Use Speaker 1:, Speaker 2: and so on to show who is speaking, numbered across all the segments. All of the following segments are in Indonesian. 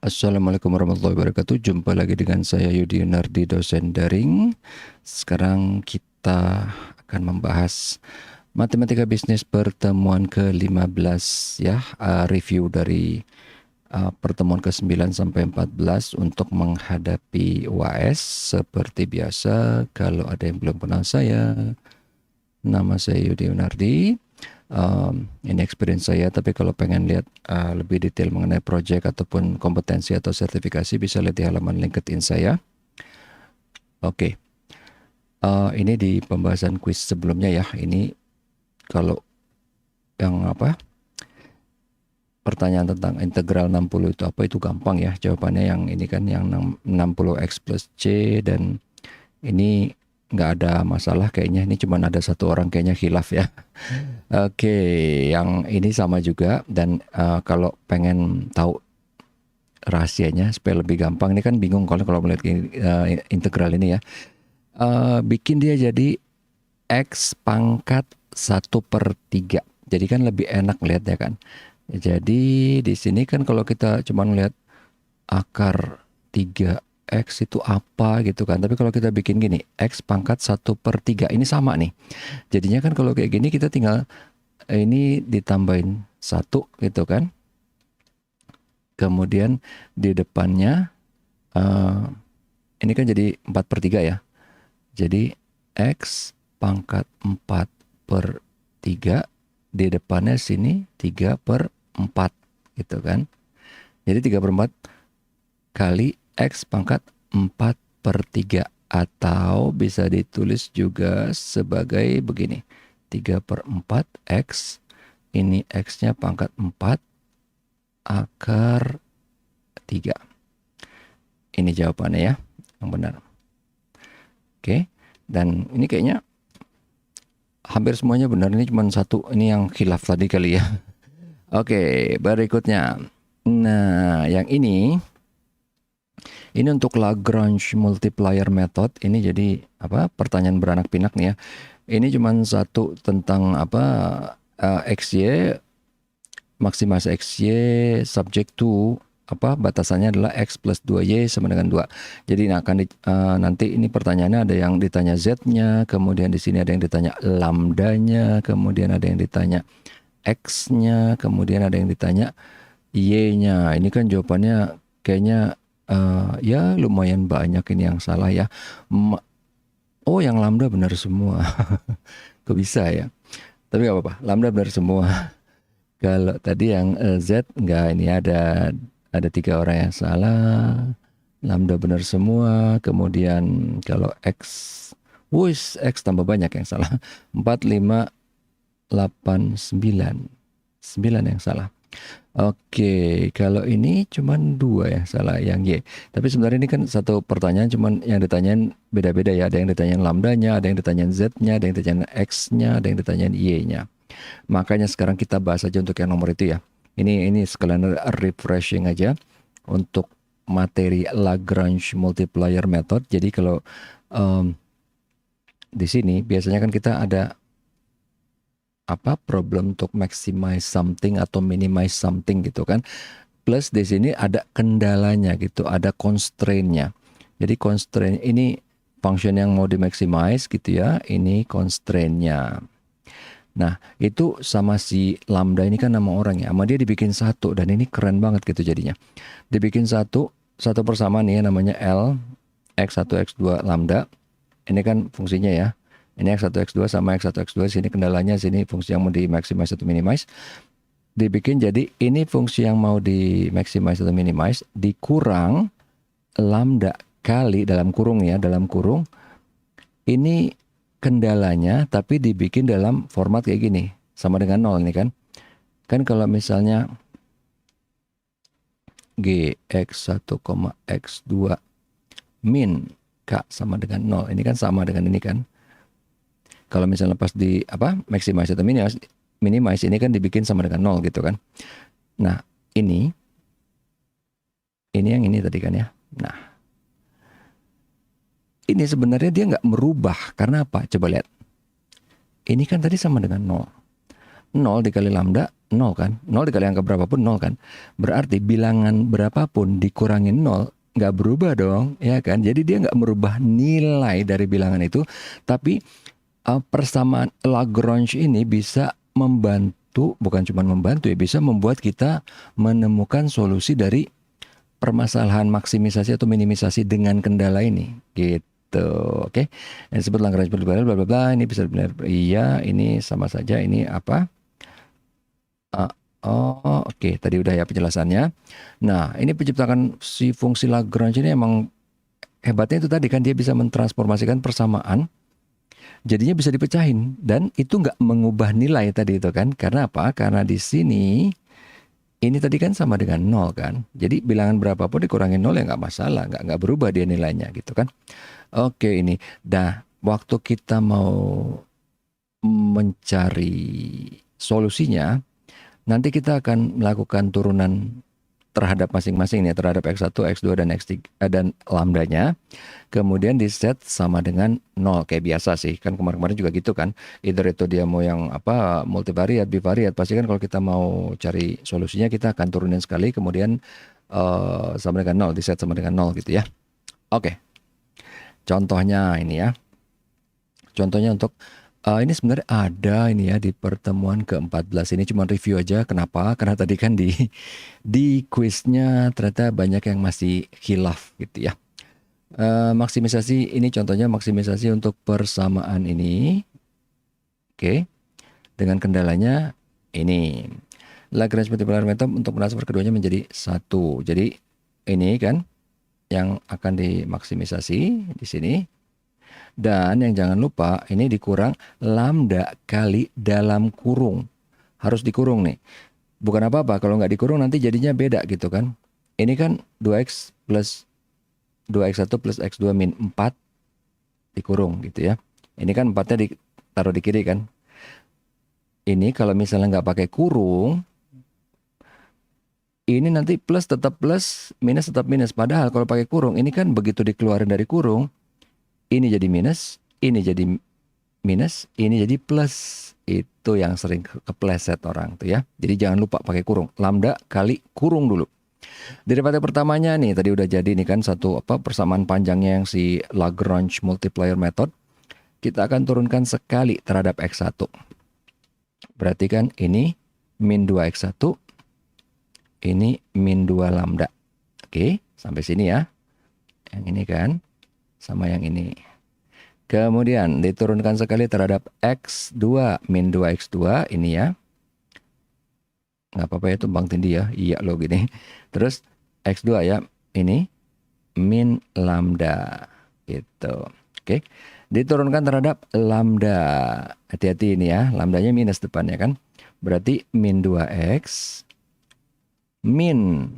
Speaker 1: Assalamualaikum warahmatullahi wabarakatuh. Jumpa lagi dengan saya Yudi Yunardi, dosen daring. Sekarang kita akan membahas matematika bisnis pertemuan ke-15 ya, review dari pertemuan ke-9 sampai 14 untuk menghadapi UAS. Seperti biasa, kalau ada yang belum kenal saya, nama saya Yudi Yunardi. Ini experience saya, tapi kalau pengen lihat lebih detail mengenai project ataupun kompetensi atau sertifikasi, bisa lihat di halaman LinkedIn saya. Oke, ini di pembahasan quiz sebelumnya ya. Ini kalau yang pertanyaan tentang integral 60 itu apa, itu gampang ya jawabannya. Yang ini kan yang 60x plus C, dan ini nggak ada masalah kayaknya. Ini cuma ada satu orang kayaknya khilaf ya. Oke, yang ini sama juga. Dan kalau pengen tahu rahasianya supaya lebih gampang, ini kan bingung kalau melihat integral ini ya. Bikin dia jadi X pangkat 1/3. Jadi kan lebih enak lihatnya kan. Jadi di sini kan kalau kita cuma lihat akar 3X itu apa gitu kan. Tapi kalau kita bikin gini, X pangkat 1/3, ini sama nih. Jadinya kan kalau kayak gini kita tinggal ini ditambahin 1 gitu kan. Kemudian di depannya ini kan jadi 4/3 ya. Jadi X pangkat 4/3, di depannya sini 3/4 gitu kan. Jadi 3/4 kali X pangkat 4/3, atau bisa ditulis juga sebagai begini, 3/4 X, ini X-nya pangkat 4 akar 3. Ini jawabannya ya, yang benar. Oke, dan ini kayaknya hampir semuanya benar. Ini cuma satu, ini yang khilaf tadi kali ya. Oke, berikutnya. Nah, yang ini untuk Lagrange multiplier method. Ini jadi pertanyaan beranak pinak nih ya. Ini cuma satu tentang XY, maksimasi XY subject to batasannya adalah X plus 2Y sama dengan 2. Jadi nanti ini pertanyaannya ada yang ditanya Z-nya, kemudian di sini ada yang ditanya lambdanya, kemudian ada yang ditanya X-nya, kemudian ada yang ditanya Y-nya. Ini kan jawabannya kayaknya ya lumayan banyak ini yang salah ya. Oh, yang lambda benar semua. Kok bisa ya? Tapi gak apa-apa, lambda benar semua. Kalau tadi yang Z enggak, ini ada 3 orang yang salah. Lambda benar semua. Kemudian kalau X, X tambah banyak yang salah. 4, 5, 8, 9. 9 yang salah. Oke, kalau ini cuma 2 yang salah, yang Y. Tapi sebenarnya ini kan satu pertanyaan, cuman yang ditanyain beda-beda ya. Ada yang ditanyain lambdanya, ada yang ditanyain Z-nya, ada yang ditanyain X-nya, ada yang ditanyain Y-nya. Makanya sekarang kita bahas aja untuk yang nomor itu ya. Ini sekalian refreshing aja untuk materi Lagrange multiplier method. Jadi kalau di sini biasanya kan kita ada problem untuk maximize something atau minimize something gitu kan. Plus di sini ada kendalanya gitu, ada constraint-nya. Jadi constraint ini function yang mau di maximize gitu ya. Ini constraint-nya. Nah, itu sama si lambda ini kan nama orang ya. Sama dia dibikin satu, dan ini keren banget gitu jadinya. Dibikin satu persamaan nih ya, namanya L, X1, X2 lambda. Ini kan fungsinya ya. Ini X1, X2 sama X1, X2. Sini kendalanya, sini fungsi yang mau di maximize atau minimize. Dibikin jadi ini fungsi yang mau di maximize atau minimize, dikurang lambda kali dalam kurung ya, dalam kurung. Ini kendalanya, tapi dibikin dalam format kayak gini, sama dengan 0 nih kan. Kan kalau misalnya G X1, X2 min K sama dengan 0, ini kan sama dengan ini kan. Kalau misalnya pas di maximize atau minimize, ini kan dibikin sama dengan 0 gitu kan. Nah, ini yang ini tadi kan ya. Nah, ini sebenarnya dia nggak merubah. Karena apa? Coba lihat. Ini kan tadi sama dengan 0. 0 dikali lambda 0 kan. 0 dikali angka berapapun 0 kan. Berarti bilangan berapapun dikurangin 0 nggak berubah dong, ya kan? Jadi dia nggak merubah nilai dari bilangan itu, tapi persamaan Lagrange ini bisa membantu, bukan cuma membantu ya, bisa membuat kita menemukan solusi dari permasalahan maksimisasi atau minimisasi dengan kendala ini, gitu. Oke, yang disebut Lagrange multiplier bla bla bla, ini bisa benar, iya, ini sama saja, ini apa? Oke, tadi udah ya penjelasannya. Nah, ini penciptakan si fungsi Lagrange ini emang hebatnya itu tadi kan, dia bisa mentransformasikan persamaan, jadinya bisa dipecahin, dan itu nggak mengubah nilai tadi itu kan. Karena apa? Karena di sini ini tadi kan sama dengan 0 kan. Jadi bilangan berapapun dikurangin 0 ya nggak masalah, nggak berubah dia nilainya gitu kan. Oke, ini. Nah, waktu kita mau mencari solusinya, nanti kita akan melakukan turunan terhadap masing-masing ya, terhadap X1, X2, dan X3 dan lambdanya. Kemudian di set sama dengan 0 kayak biasa sih. Kan kemarin-kemarin juga gitu kan. Either itu dia mau yang apa, multivariat, bivariat, pasti kan kalau kita mau cari solusinya kita akan turunin sekali, kemudian sama dengan 0, di set sama dengan 0 gitu ya. Oke. Contohnya ini ya. Contohnya untuk ini sebenarnya ada ini ya di pertemuan ke-14, ini cuma review aja. Kenapa? Karena tadi kan di kuisnya ternyata banyak yang masih khilaf gitu ya. Maksimisasi ini contohnya maksimisasi untuk persamaan ini. Oke. Dengan kendalanya ini. Lagrange multiplier method untuk mentransfer keduanya menjadi 1. Jadi ini kan yang akan dimaksimisasi di sini. Dan yang jangan lupa ini dikurang lambda kali dalam kurung. Harus dikurung nih. Bukan apa-apa, kalau nggak dikurung nanti jadinya beda gitu kan. Ini kan 2x plus 2x1 plus x2 min 4 dikurung gitu ya. Ini kan 4-nya ditaruh di kiri kan. Ini kalau misalnya nggak pakai kurung, ini nanti plus tetap plus, minus tetap minus. Padahal kalau pakai kurung, ini kan begitu dikeluarin dari kurung, ini jadi minus, ini jadi minus, ini jadi plus. Itu yang sering kepleset orang tuh ya. Jadi jangan lupa pakai kurung. Lambda kali kurung dulu. Daripada pertamanya nih, tadi udah jadi nih kan satu persamaan panjangnya yang si Lagrange multiplier method. Kita akan turunkan sekali terhadap X1. Berarti kan ini min 2X1, ini min 2 lambda. Oke, sampai sini ya. Yang ini kan sama yang ini. Kemudian diturunkan sekali terhadap X2 min 2X2 ini ya. Nggak apa-apa ya tumbang tindih ya. Iya loh gini. Terus X2 ya. Ini min lambda. Gitu. Oke. Diturunkan terhadap lambda. Hati-hati ini ya. Lambdanya minus depannya kan. Berarti min 2X min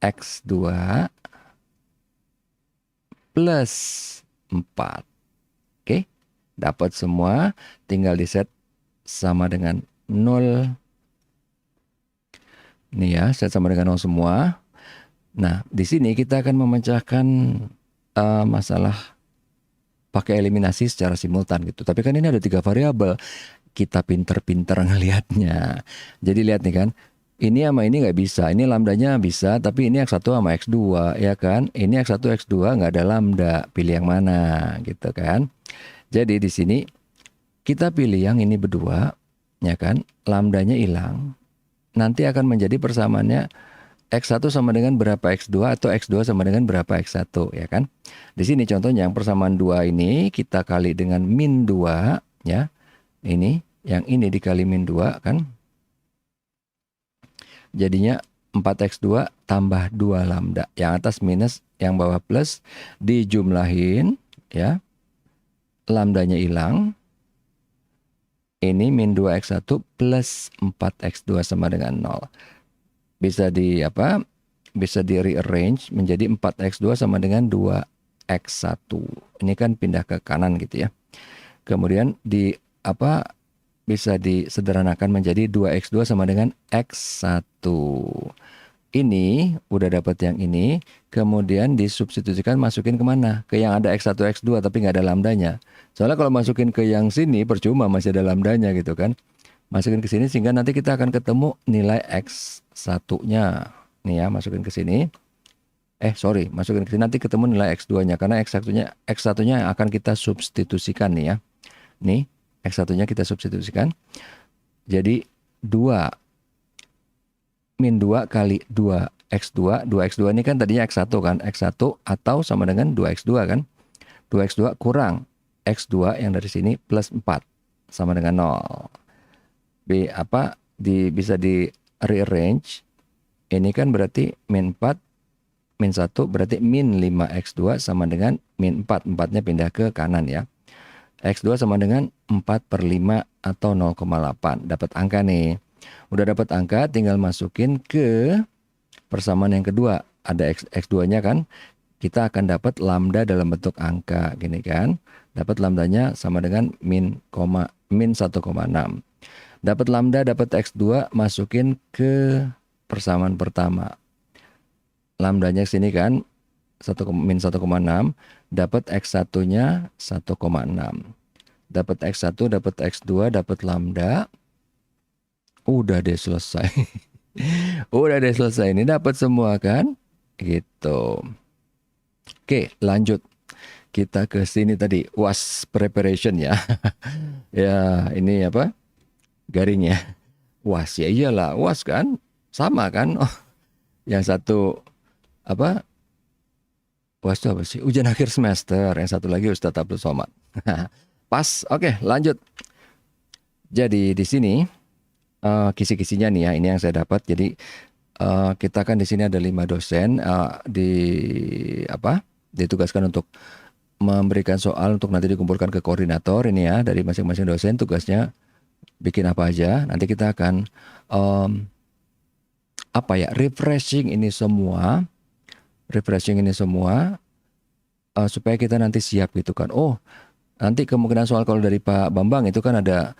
Speaker 1: X2 plus 4. Oke, dapat semua, tinggal di set sama dengan 0. Nih ya, set sama dengan 0 semua. Nah, di sini kita akan memecahkan masalah pakai eliminasi secara simultan gitu. Tapi kan ini ada 3 variabel. Kita pinter-pinter ngelihatnya. Jadi lihat nih kan. Ini sama ini nggak bisa. Ini lambdanya bisa, tapi ini X1 sama X2 ya kan. Ini X1 X2 nggak ada lambda. Pilih yang mana gitu kan. Jadi di sini kita pilih yang ini berdua ya kan. Lambdanya hilang. Nanti akan menjadi persamaannya X1 sama dengan berapa X2 atau X2 sama dengan berapa X1 ya kan. Di sini contohnya yang persamaan 2 ini kita kali dengan min 2 ya. Ini yang ini dikali min 2 kan. Jadinya 4x2 tambah 2 lambda. Yang atas minus, yang bawah plus. Dijumlahin ya. Lambdanya hilang. Ini min 2x1 plus 4x2 sama dengan 0. Bisa di Bisa di rearrange menjadi 4x2 sama dengan 2x1. Ini kan pindah ke kanan gitu ya. Kemudian bisa disederhanakan menjadi 2x2 sama dengan x1. Ini udah dapat yang ini, kemudian disubstitusikan, masukin kemana? Ke yang ada x1, x2 tapi nggak ada lambdanya. Soalnya kalau masukin ke yang sini percuma, masih ada lambdanya gitu kan. Masukin ke sini sehingga nanti kita akan ketemu nilai X1-nya. Nih ya, masukin ke sini. Masukin ke sini nanti ketemu nilai X2-nya karena X1-nya akan kita substitusikan nih ya. Nih, X1-nya kita substitusikan. Jadi 2 min 2 kali 2X2. 2X2 ini kan tadinya X1 kan. X1 atau sama dengan 2X2 kan. 2X2 kurang X2 yang dari sini plus 4 sama dengan 0. Bisa di rearrange. Ini kan berarti min 4 min 1 berarti min 5X2 sama dengan min 4. 4-nya pindah ke kanan ya. X2 sama dengan 4/5 atau 0,8. Dapat angka nih. Udah dapat angka, tinggal masukin ke persamaan yang kedua. Ada X2-nya kan. Kita akan dapat lambda dalam bentuk angka. Gini kan. Dapat lambdanya sama dengan min 1,6. Dapat lambda, dapat X2, masukin ke persamaan pertama. Lambdanya sini kan min 1,6, dapat X1-nya 1,6. Dapat X1, dapat X2, dapat lambda. Udah deh selesai. Udah deh selesai. Ini dapat semua kan? Gitu. Oke, lanjut. Kita ke sini tadi, was preparation ya. Ya, ini apa? Garingnya. Was, ya iyalah, was kan? Sama kan? Oh, yang satu apa? Was itu apa sih? Ujian akhir semester. Yang satu lagi Ustadz Abdul Somad. Pas. Oke, lanjut. Jadi di sini kisi-kisinya nih ya, ini yang saya dapat. Jadi kita kan di sini ada 5 dosen ditugaskan untuk memberikan soal untuk nanti dikumpulkan ke koordinator ini ya, dari masing-masing dosen tugasnya bikin apa aja. Nanti kita akan refreshing ini semua supaya kita nanti siap gitu kan. Oh, nanti kemungkinan soal kalau dari Pak Bambang itu kan ada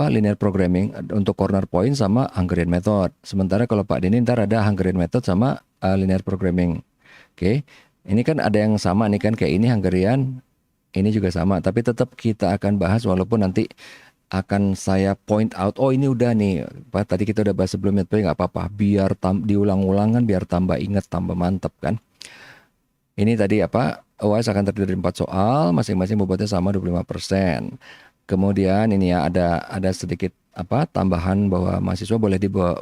Speaker 1: linear programming untuk corner point sama Hungarian method. Sementara kalau Pak Denny ntar ada Hungarian method sama linear programming. Oke. Ini kan ada yang sama nih kan, kayak ini Hungarian, ini juga sama, tapi tetap kita akan bahas walaupun nanti akan saya point out, oh ini udah nih, Pak, tadi kita udah bahas sebelumnya, tapi nggak apa-apa, biar diulang-ulang kan, biar tambah ingat, tambah mantep kan. Ini tadi UAS akan terdiri dari 4 soal, masing-masing bobotnya sama 25%. Kemudian ini ya ada sedikit tambahan bahwa mahasiswa boleh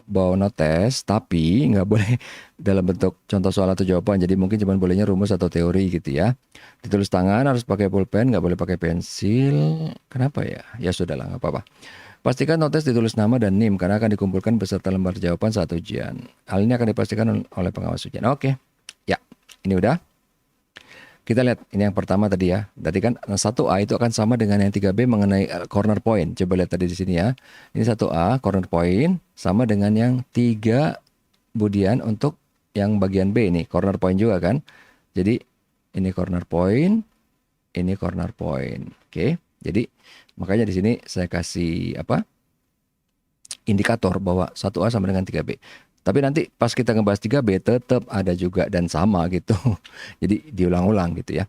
Speaker 1: bawa notes, tapi nggak boleh dalam bentuk contoh soal atau jawaban. Jadi mungkin cuma bolehnya rumus atau teori gitu ya. Ditulis tangan, harus pakai pulpen, nggak boleh pakai pensil. Kenapa ya? Ya sudahlah, nggak apa-apa. Pastikan notes ditulis nama dan NIM karena akan dikumpulkan beserta lembar jawaban saat ujian. Hal ini akan dipastikan oleh pengawas ujian. Oke, ya ini udah. Kita lihat ini yang pertama tadi ya. Tadi kan 1A itu akan sama dengan yang 3B mengenai corner point. Coba lihat tadi di sini ya. Ini 1A corner point sama dengan yang 3 kemudian untuk yang bagian B ini corner point juga kan. Jadi ini corner point, ini corner point. Oke. Jadi makanya di sini saya kasih indikator bahwa 1A sama dengan 3B. Tapi nanti pas kita ngebahas 3B tetap ada juga dan sama gitu. Jadi diulang-ulang gitu ya.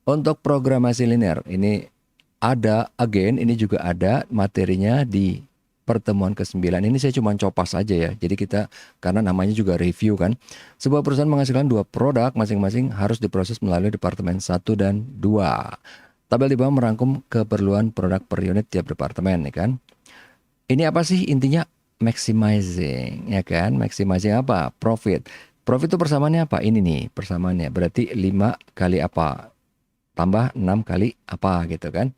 Speaker 1: Untuk programasi linear ini ada ini juga ada materinya di pertemuan ke-9. Ini saya cuma copas aja ya. Jadi kita karena namanya juga review kan. Sebuah perusahaan menghasilkan 2 produk masing-masing harus diproses melalui departemen 1 dan 2. Tabel di bawah merangkum keperluan produk per unit tiap departemen nih kan. Ini apa sih intinya? Maximizing, ya kan? Maximizing apa? Profit. Profit itu persamaannya apa? Ini nih persamaannya. Berarti 5 kali apa? Tambah 6 kali apa gitu kan?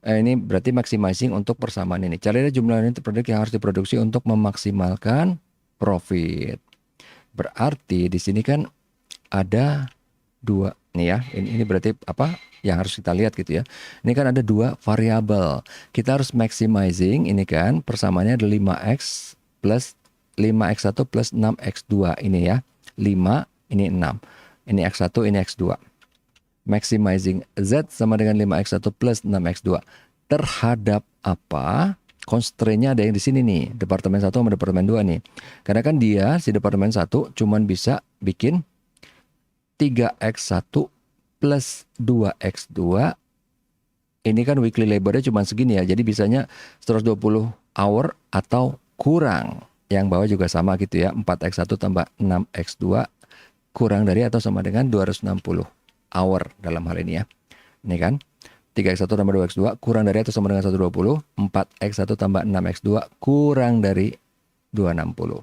Speaker 1: Ini berarti maximizing untuk persamaan ini. Carilah jumlah unit produk yang harus diproduksi untuk memaksimalkan profit. Berarti di sini kan ada 2 nih ya. Ini berarti yang harus kita lihat gitu ya. Ini kan ada 2 variabel. Kita harus maximizing ini kan persamaannya ada 5x plus 5x1 plus 6x2 ini ya. 5 ini 6. Ini x1 ini x2. Maximizing z sama dengan 5x1 plus 6x2 terhadap apa? Constraint-nya ada yang di sini nih, departemen 1 sama departemen 2 nih. Karena kan dia si departemen 1 cuman bisa bikin 3x1 plus 2x2 ini kan weekly labornya cuma segini ya. Jadi bisanya 120 hour atau kurang. Yang bawah juga sama gitu ya. 4x1 tambah 6x2 kurang dari atau sama dengan 260 hour dalam hal ini ya. Ini kan 3x1 tambah 2x2 kurang dari atau sama dengan 120. 4x1 tambah 6x2 kurang dari 260.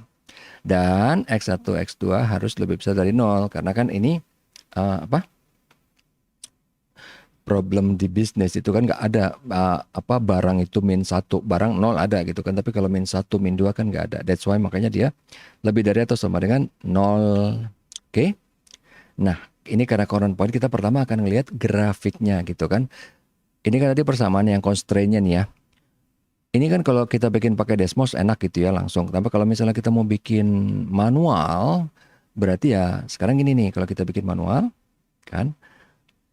Speaker 1: Dan x1, x2 harus lebih besar dari 0. Karena kan ini problem di bisnis itu kan nggak ada barang itu min 1, barang 0 ada gitu kan. Tapi kalau min 1, min 2 kan nggak ada. That's why makanya dia lebih dari atau sama dengan 0. Oke. Nah, ini karena current point kita pertama akan ngelihat grafiknya gitu kan. Ini kan tadi persamaan yang constraint-nya nih ya. Ini kan kalau kita bikin pakai Desmos enak gitu ya langsung. Tapi kalau misalnya kita mau bikin manual, berarti ya sekarang gini nih, kalau kita bikin manual kan.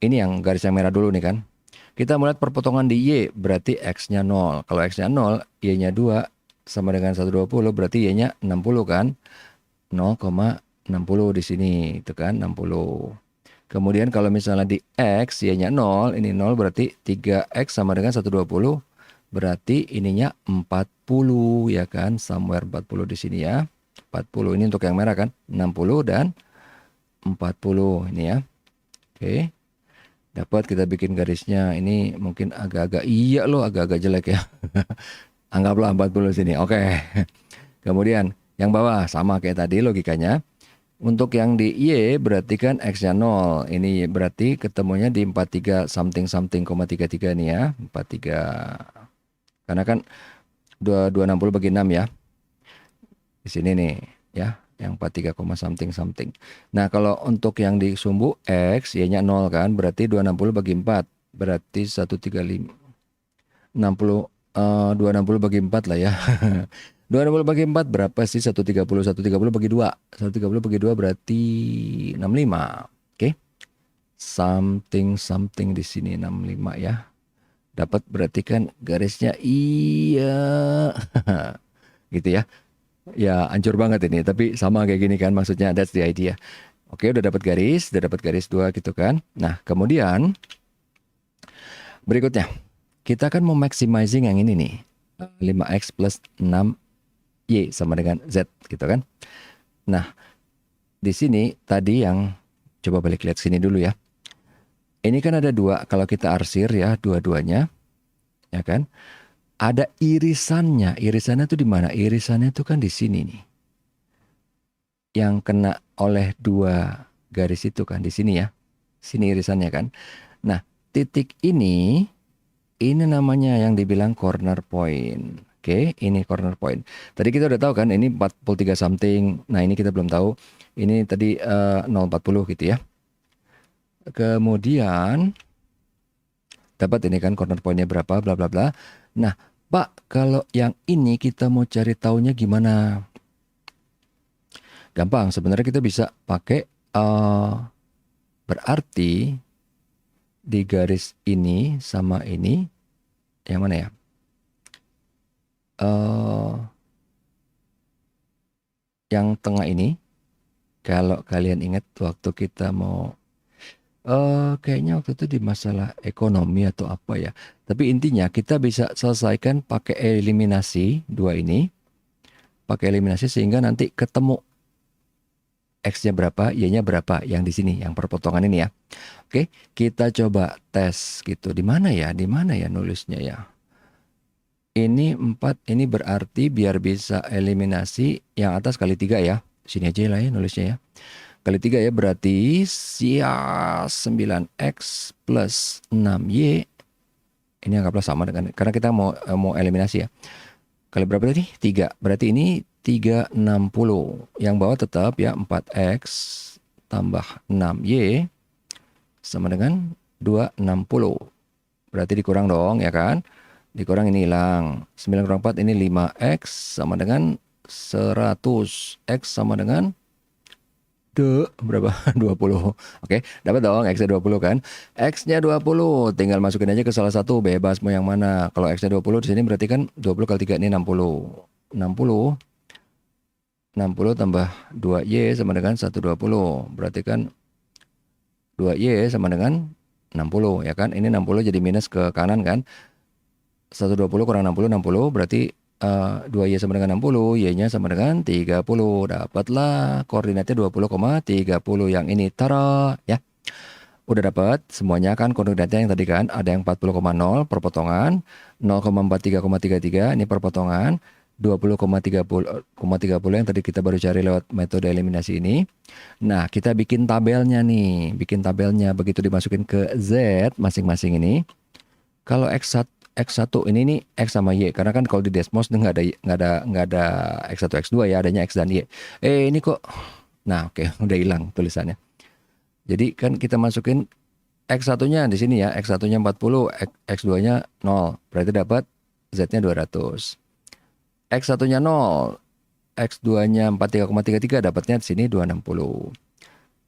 Speaker 1: Ini yang garis yang merah dulu nih kan. Kita melihat perpotongan di Y, berarti X-nya 0. Kalau X-nya 0, Y-nya 2, sama dengan 120, berarti Y-nya 60 kan. 0,60 di sini, itu kan 60. Kemudian kalau misalnya di X, Y-nya 0, ini 0 berarti 3X sama dengan 120, berarti ininya 40 ya kan. Somewhere 40 di sini ya. 40 ini untuk yang merah kan. 60 dan 40 ini ya. Oke. Dapat kita bikin garisnya ini mungkin agak-agak agak-agak jelek ya. Anggaplah 40 sini. Oke. Kemudian yang bawah sama kayak tadi logikanya. Untuk yang di Y berarti kan X-nya 0. Ini berarti ketemunya di 43 something 33 nih ya. 43. Karena kan 260 bagi 6 ya. Di sini nih ya. Yang 43, something. Nah, kalau untuk yang di sumbu X, Y-nya 0 kan, berarti 260 bagi 4. Berarti 135. 60, 260 bagi 4 lah ya. 260 bagi 4 berapa sih? 130. 130 bagi 2. 130 bagi 2 berarti 65. Oke. Something di sini 65 ya. Dapat berarti kan garisnya iya. Gitu ya. Ya hancur banget ini, tapi sama kayak gini kan maksudnya, that's the idea. Oke, udah dapat garis 2 gitu kan. Nah, kemudian berikutnya kita akan mau maximizing yang ini nih. 5x plus 6y sama dengan z gitu kan. Nah, di sini tadi yang coba balik lihat sini dulu ya. Ini kan ada 2 kalau kita arsir ya, dua-duanya. Ya kan? Ada irisannya. Irisannya tuh di mana? Irisannya tuh kan di sini nih. Yang kena oleh 2 garis itu kan di sini ya. Sini irisannya kan. Nah, titik ini namanya yang dibilang corner point. Oke, ini corner point. Tadi kita udah tahu kan ini 43 something. Nah, ini kita belum tahu. Ini tadi 0,40 gitu ya. Kemudian dapat ini kan corner pointnya berapa bla bla bla. Nah, Pak, kalau yang ini kita mau cari taunya gimana? Gampang, sebenarnya kita bisa pakai berarti di garis ini sama ini yang mana ya? Yang tengah ini, kalau kalian ingat waktu kita mau kayaknya waktu itu di masalah ekonomi atau apa ya. Tapi intinya kita bisa selesaikan pakai eliminasi 2 ini. Pakai eliminasi sehingga nanti ketemu X-nya berapa, Y-nya berapa yang di sini, yang perpotongan ini ya. Oke, kita coba tes gitu. Di mana ya? Di mana ya nulisnya ya? Ini 4, ini berarti biar bisa eliminasi yang atas kali 3 ya. Sini aja lah ya nulisnya ya. Kali 3 ya berarti 9x plus 6y. Ini anggaplah sama dengan, karena kita mau eliminasi ya. Kali berapa tadi? 3. Berarti ini 360. Yang bawah tetap ya 4x tambah 6y sama dengan 260. Berarti dikurang dong ya kan? Dikurang ini hilang. 9 kurang 4 ini 5x sama dengan 100. X sama dengan berapa? 20. Oke, dapat dong X-nya 20 kan. X-nya 20, tinggal masukin aja ke salah satu, bebas mau yang mana. Kalau X-nya 20 di sini berarti kan 20 kali 3 ini 60. 60 tambah 2Y sama dengan 120. Berarti kan 2Y sama dengan 60 ya kan. Ini 60 jadi minus ke kanan kan. 120 kurang 60, 60 berarti 2Y sama dengan 60, Y-nya sama dengan 30. Dapatlah koordinatnya 20,30 yang ini. Tara ya. Udah dapat semuanya kan koordinatnya yang tadi kan. Ada yang 40,0 perpotongan, 0,43,33 ini perpotongan, 20,30 yang tadi kita baru cari lewat metode eliminasi ini. Nah, kita bikin tabelnya nih. Bikin tabelnya begitu dimasukin ke Z masing-masing ini. Kalau X1 ini nih X sama Y, karena kan kalau di Desmos nggak ada X1 X2 ya, adanya X dan Y. Ini kok, nah oke, udah hilang tulisannya. Jadi kan kita masukin X1-nya di sini ya, X1-nya 40, X2-nya 0, berarti dapat Z-nya 200. X1-nya 0, X2-nya 43,33, dapatnya di sini 260.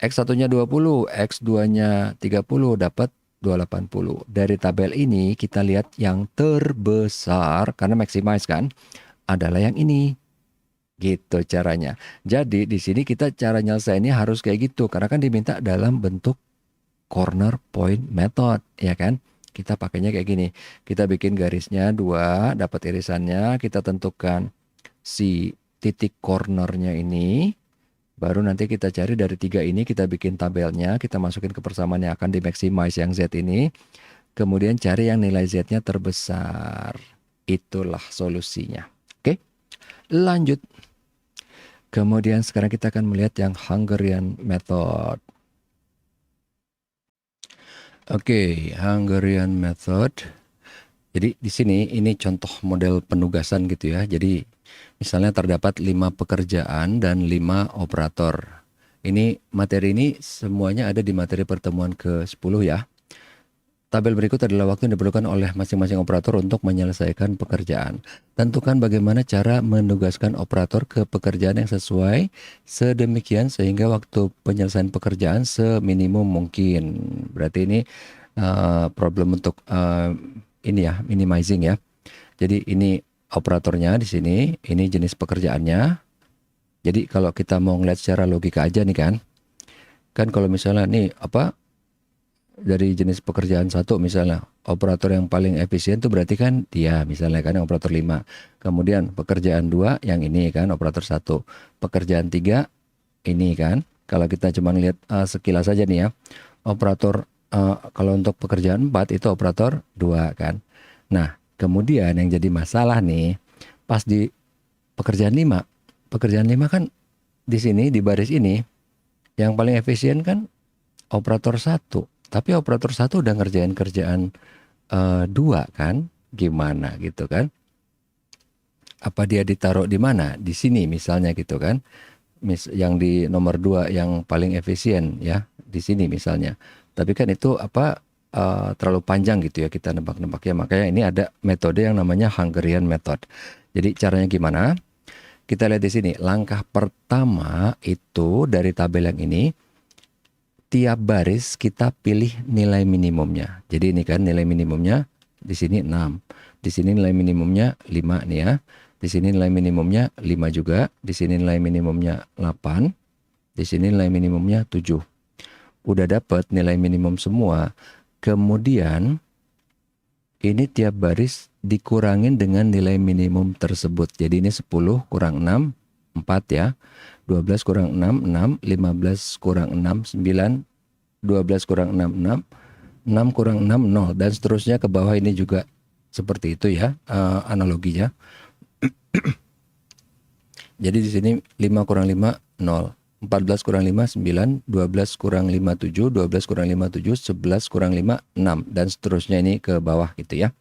Speaker 1: X1-nya 20, X2-nya 30, dapat 280. Dari tabel ini kita lihat yang terbesar karena maximize kan adalah yang ini. Gitu caranya. Jadi di sini kita cara nyelesainnya harus kayak gitu karena kan diminta dalam bentuk corner point method ya kan. Kita pakainya kayak gini. Kita bikin garisnya 2, dapat irisannya, kita tentukan si titik cornernya ini. Baru nanti kita cari dari 3 ini, kita bikin tabelnya, kita masukin ke persamaan yang akan di maximize yang Z ini. Kemudian cari yang nilai Z-nya terbesar. Itulah solusinya. Oke, lanjut. Kemudian sekarang kita akan melihat yang Hungarian method. Oke, Hungarian method. Jadi di sini ini contoh model penugasan gitu ya. Jadi misalnya terdapat 5 pekerjaan dan 5 operator. Ini materi ini semuanya ada di materi pertemuan ke-10 ya. Tabel berikut adalah waktu yang diperlukan oleh masing-masing operator untuk menyelesaikan pekerjaan. Tentukan bagaimana cara menugaskan operator ke pekerjaan yang sesuai sedemikian sehingga waktu penyelesaian pekerjaan seminimum mungkin. Berarti ini problem untuk ini ya, minimizing ya. Jadi ini operatornya di sini, ini jenis pekerjaannya. Jadi kalau kita mau ngeliat secara logika aja nih kan kalau misalnya nih dari jenis pekerjaan 1 misalnya, operator yang paling efisien itu berarti kan dia misalnya kan yang operator 5. Kemudian pekerjaan 2 yang ini kan operator 1. Pekerjaan 3 ini kan. Kalau kita cuma lihat sekilas aja nih ya. Operator kalau untuk pekerjaan 4 itu operator 2 kan. Nah, kemudian yang jadi masalah nih pas di pekerjaan 5. Pekerjaan 5 kan di sini di baris ini yang paling efisien kan operator 1. Tapi operator 1 udah ngerjain kerjaan 2 kan, gimana gitu kan. Apa dia ditaruh di mana? Di sini misalnya gitu kan. Yang di nomor 2 yang paling efisien ya, di sini misalnya. Tapi kan itu terlalu panjang gitu ya kita nebak-nebaknya. Makanya ini ada metode yang namanya Hungarian method. Jadi caranya gimana? Kita lihat di sini. Langkah pertama itu dari tabel yang ini, tiap baris kita pilih nilai minimumnya. Jadi ini kan nilai minimumnya di sini 6. Di sini nilai minimumnya 5 nih ya. Di sini nilai minimumnya 5 juga. Di sini nilai minimumnya 8. Di sini nilai minimumnya 7. Udah dapat nilai minimum semua. Kemudian ini tiap baris dikurangin dengan nilai minimum tersebut. Jadi ini 10 kurang 6, 4 ya. 12 kurang 6, 6, 15 kurang 6, 9, 12 kurang 6, 6, 6 kurang 6, 0, dan seterusnya ke bawah ini juga seperti itu ya analoginya. Jadi di sini 5 kurang 5, 0, 14 kurang 5, 9, 12 kurang 5, 7, 12 kurang 5, 7, 11 kurang 5, 6, dan seterusnya ini ke bawah gitu ya.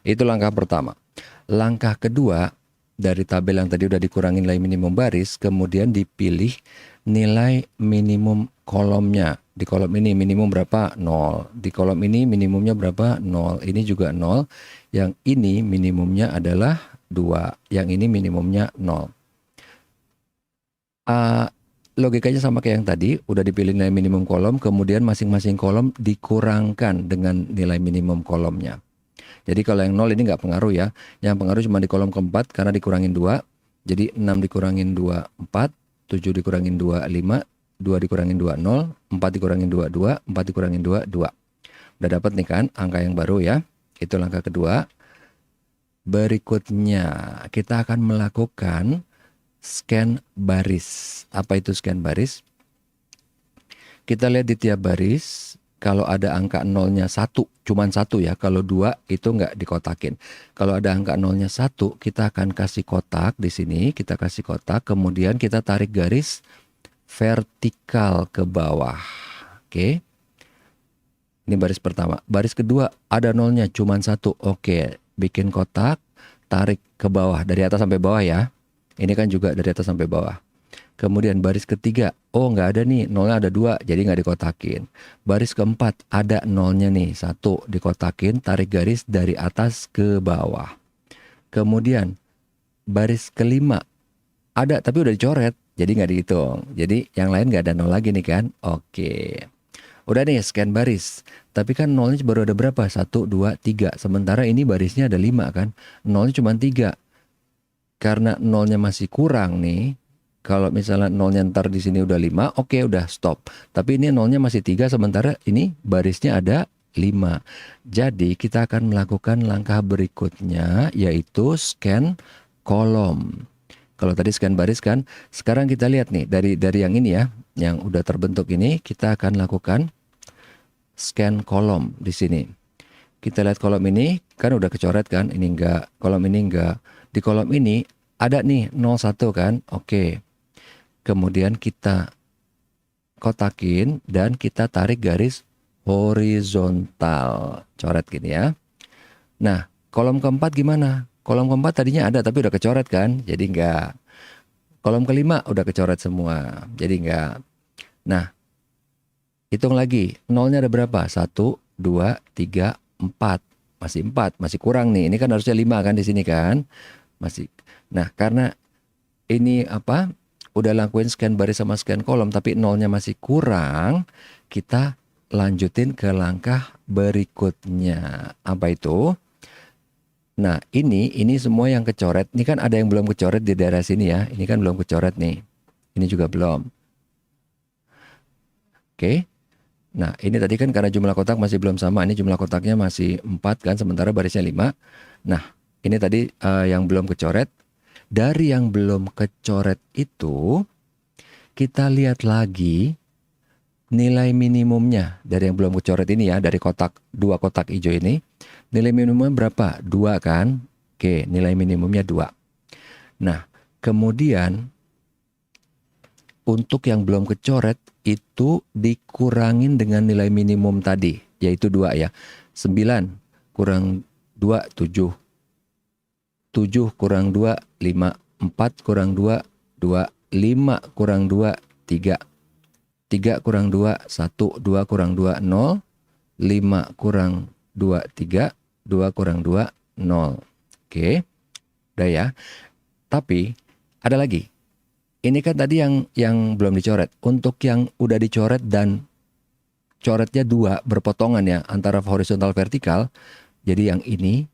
Speaker 1: Itu langkah pertama. Langkah kedua, dari tabel yang tadi udah dikurangin nilai minimum baris, kemudian dipilih nilai minimum kolomnya. Di kolom ini minimum berapa? 0. Di kolom ini minimumnya berapa? 0. Ini juga 0. Yang ini minimumnya adalah 2. Yang ini minimumnya 0. Logikanya sama kayak yang tadi, udah dipilih nilai minimum kolom, kemudian masing-masing kolom dikurangkan dengan nilai minimum kolomnya. Jadi kalau yang 0 ini nggak pengaruh ya. Yang pengaruh cuma di kolom keempat karena dikurangin 2. Jadi 6 dikurangin 2, 4. 7 dikurangin 2, 5. 2 dikurangin 2, 0. 4 dikurangin 2, 2. 4 dikurangin 2, 2. Udah dapat nih kan angka yang baru ya. Itu langkah kedua. Berikutnya kita akan melakukan scan baris. Apa itu scan baris? Kita lihat di tiap baris, kalau ada angka nolnya 1, cuman 1 ya. Kalau 2 itu nggak dikotakin. Kalau ada angka nolnya 1, kita akan kasih kotak di sini. Kita kasih kotak, kemudian kita tarik garis vertikal ke bawah. Oke. Ini baris pertama. Baris kedua ada nolnya cuman 1. Oke, bikin kotak, tarik ke bawah dari atas sampai bawah ya. Ini kan juga dari atas sampai bawah. Kemudian baris ketiga, oh nggak ada nih, nolnya ada 2, jadi nggak dikotakin. Baris keempat, ada nolnya nih, 1, dikotakin, tarik garis dari atas ke bawah. Kemudian baris kelima, ada tapi udah dicoret, jadi nggak dihitung. Jadi yang lain nggak ada nol lagi nih kan. Oke. Udah nih scan baris. Tapi kan nolnya baru ada berapa? 1, 2, 3. Sementara ini barisnya ada 5 kan. Nolnya cuma 3. Karena nolnya masih kurang nih. Kalau misalnya nolnya ntar di sini udah 5, oke udah stop. Tapi ini nolnya masih 3, sementara ini barisnya ada 5. Jadi kita akan melakukan langkah berikutnya, yaitu scan kolom. Kalau tadi scan baris kan, sekarang kita lihat nih dari yang ini ya, yang udah terbentuk ini, kita akan lakukan scan kolom di sini. Kita lihat kolom ini, kan udah kecoret kan, ini enggak, kolom ini enggak. Di kolom ini ada nih 01 kan, oke. Kemudian kita kotakin dan kita tarik garis horizontal. Coret gini ya. Nah, kolom keempat gimana? Kolom keempat tadinya ada tapi udah kecoret kan, jadi enggak. Kolom kelima udah kecoret semua, jadi enggak. Nah, hitung lagi, nolnya ada berapa? 1, 2, 3, 4. Masih 4, masih kurang nih. Ini kan harusnya 5 kan di sini kan? Masih. Nah, karena ini apa? Udah lakuin scan baris sama scan kolom tapi nolnya masih kurang, kita lanjutin ke langkah berikutnya. Apa itu? Nah, ini semua yang kecoret. Ini kan ada yang belum kecoret di daerah sini ya. Ini kan belum kecoret nih. Ini juga belum. Oke. Nah, ini tadi kan karena jumlah kotak masih belum sama. Ini jumlah kotaknya masih 4 kan, sementara barisnya 5. Nah, ini tadi yang belum kecoret. Dari yang belum kecoret itu, kita lihat lagi nilai minimumnya. Dari yang belum kecoret ini ya, dari kotak 2 kotak hijau ini. Nilai minimumnya berapa? 2 kan? Oke, nilai minimumnya 2. Nah, kemudian untuk yang belum kecoret itu dikurangin dengan nilai minimum tadi, yaitu 2 ya. 9 kurang 2, 7. 7 kurang 2, 5. 4 kurang 2, 2. 5 kurang 2, 3. 3 kurang 2, 1. 2 kurang 2, 0. 5 kurang 2, 3. 2 kurang 2, 0. Oke, udah ya. Tapi ada lagi. Ini kan tadi yang belum dicoret. Untuk yang udah dicoret dan coretnya 2 berpotongan ya antara horizontal vertikal. Jadi yang ini,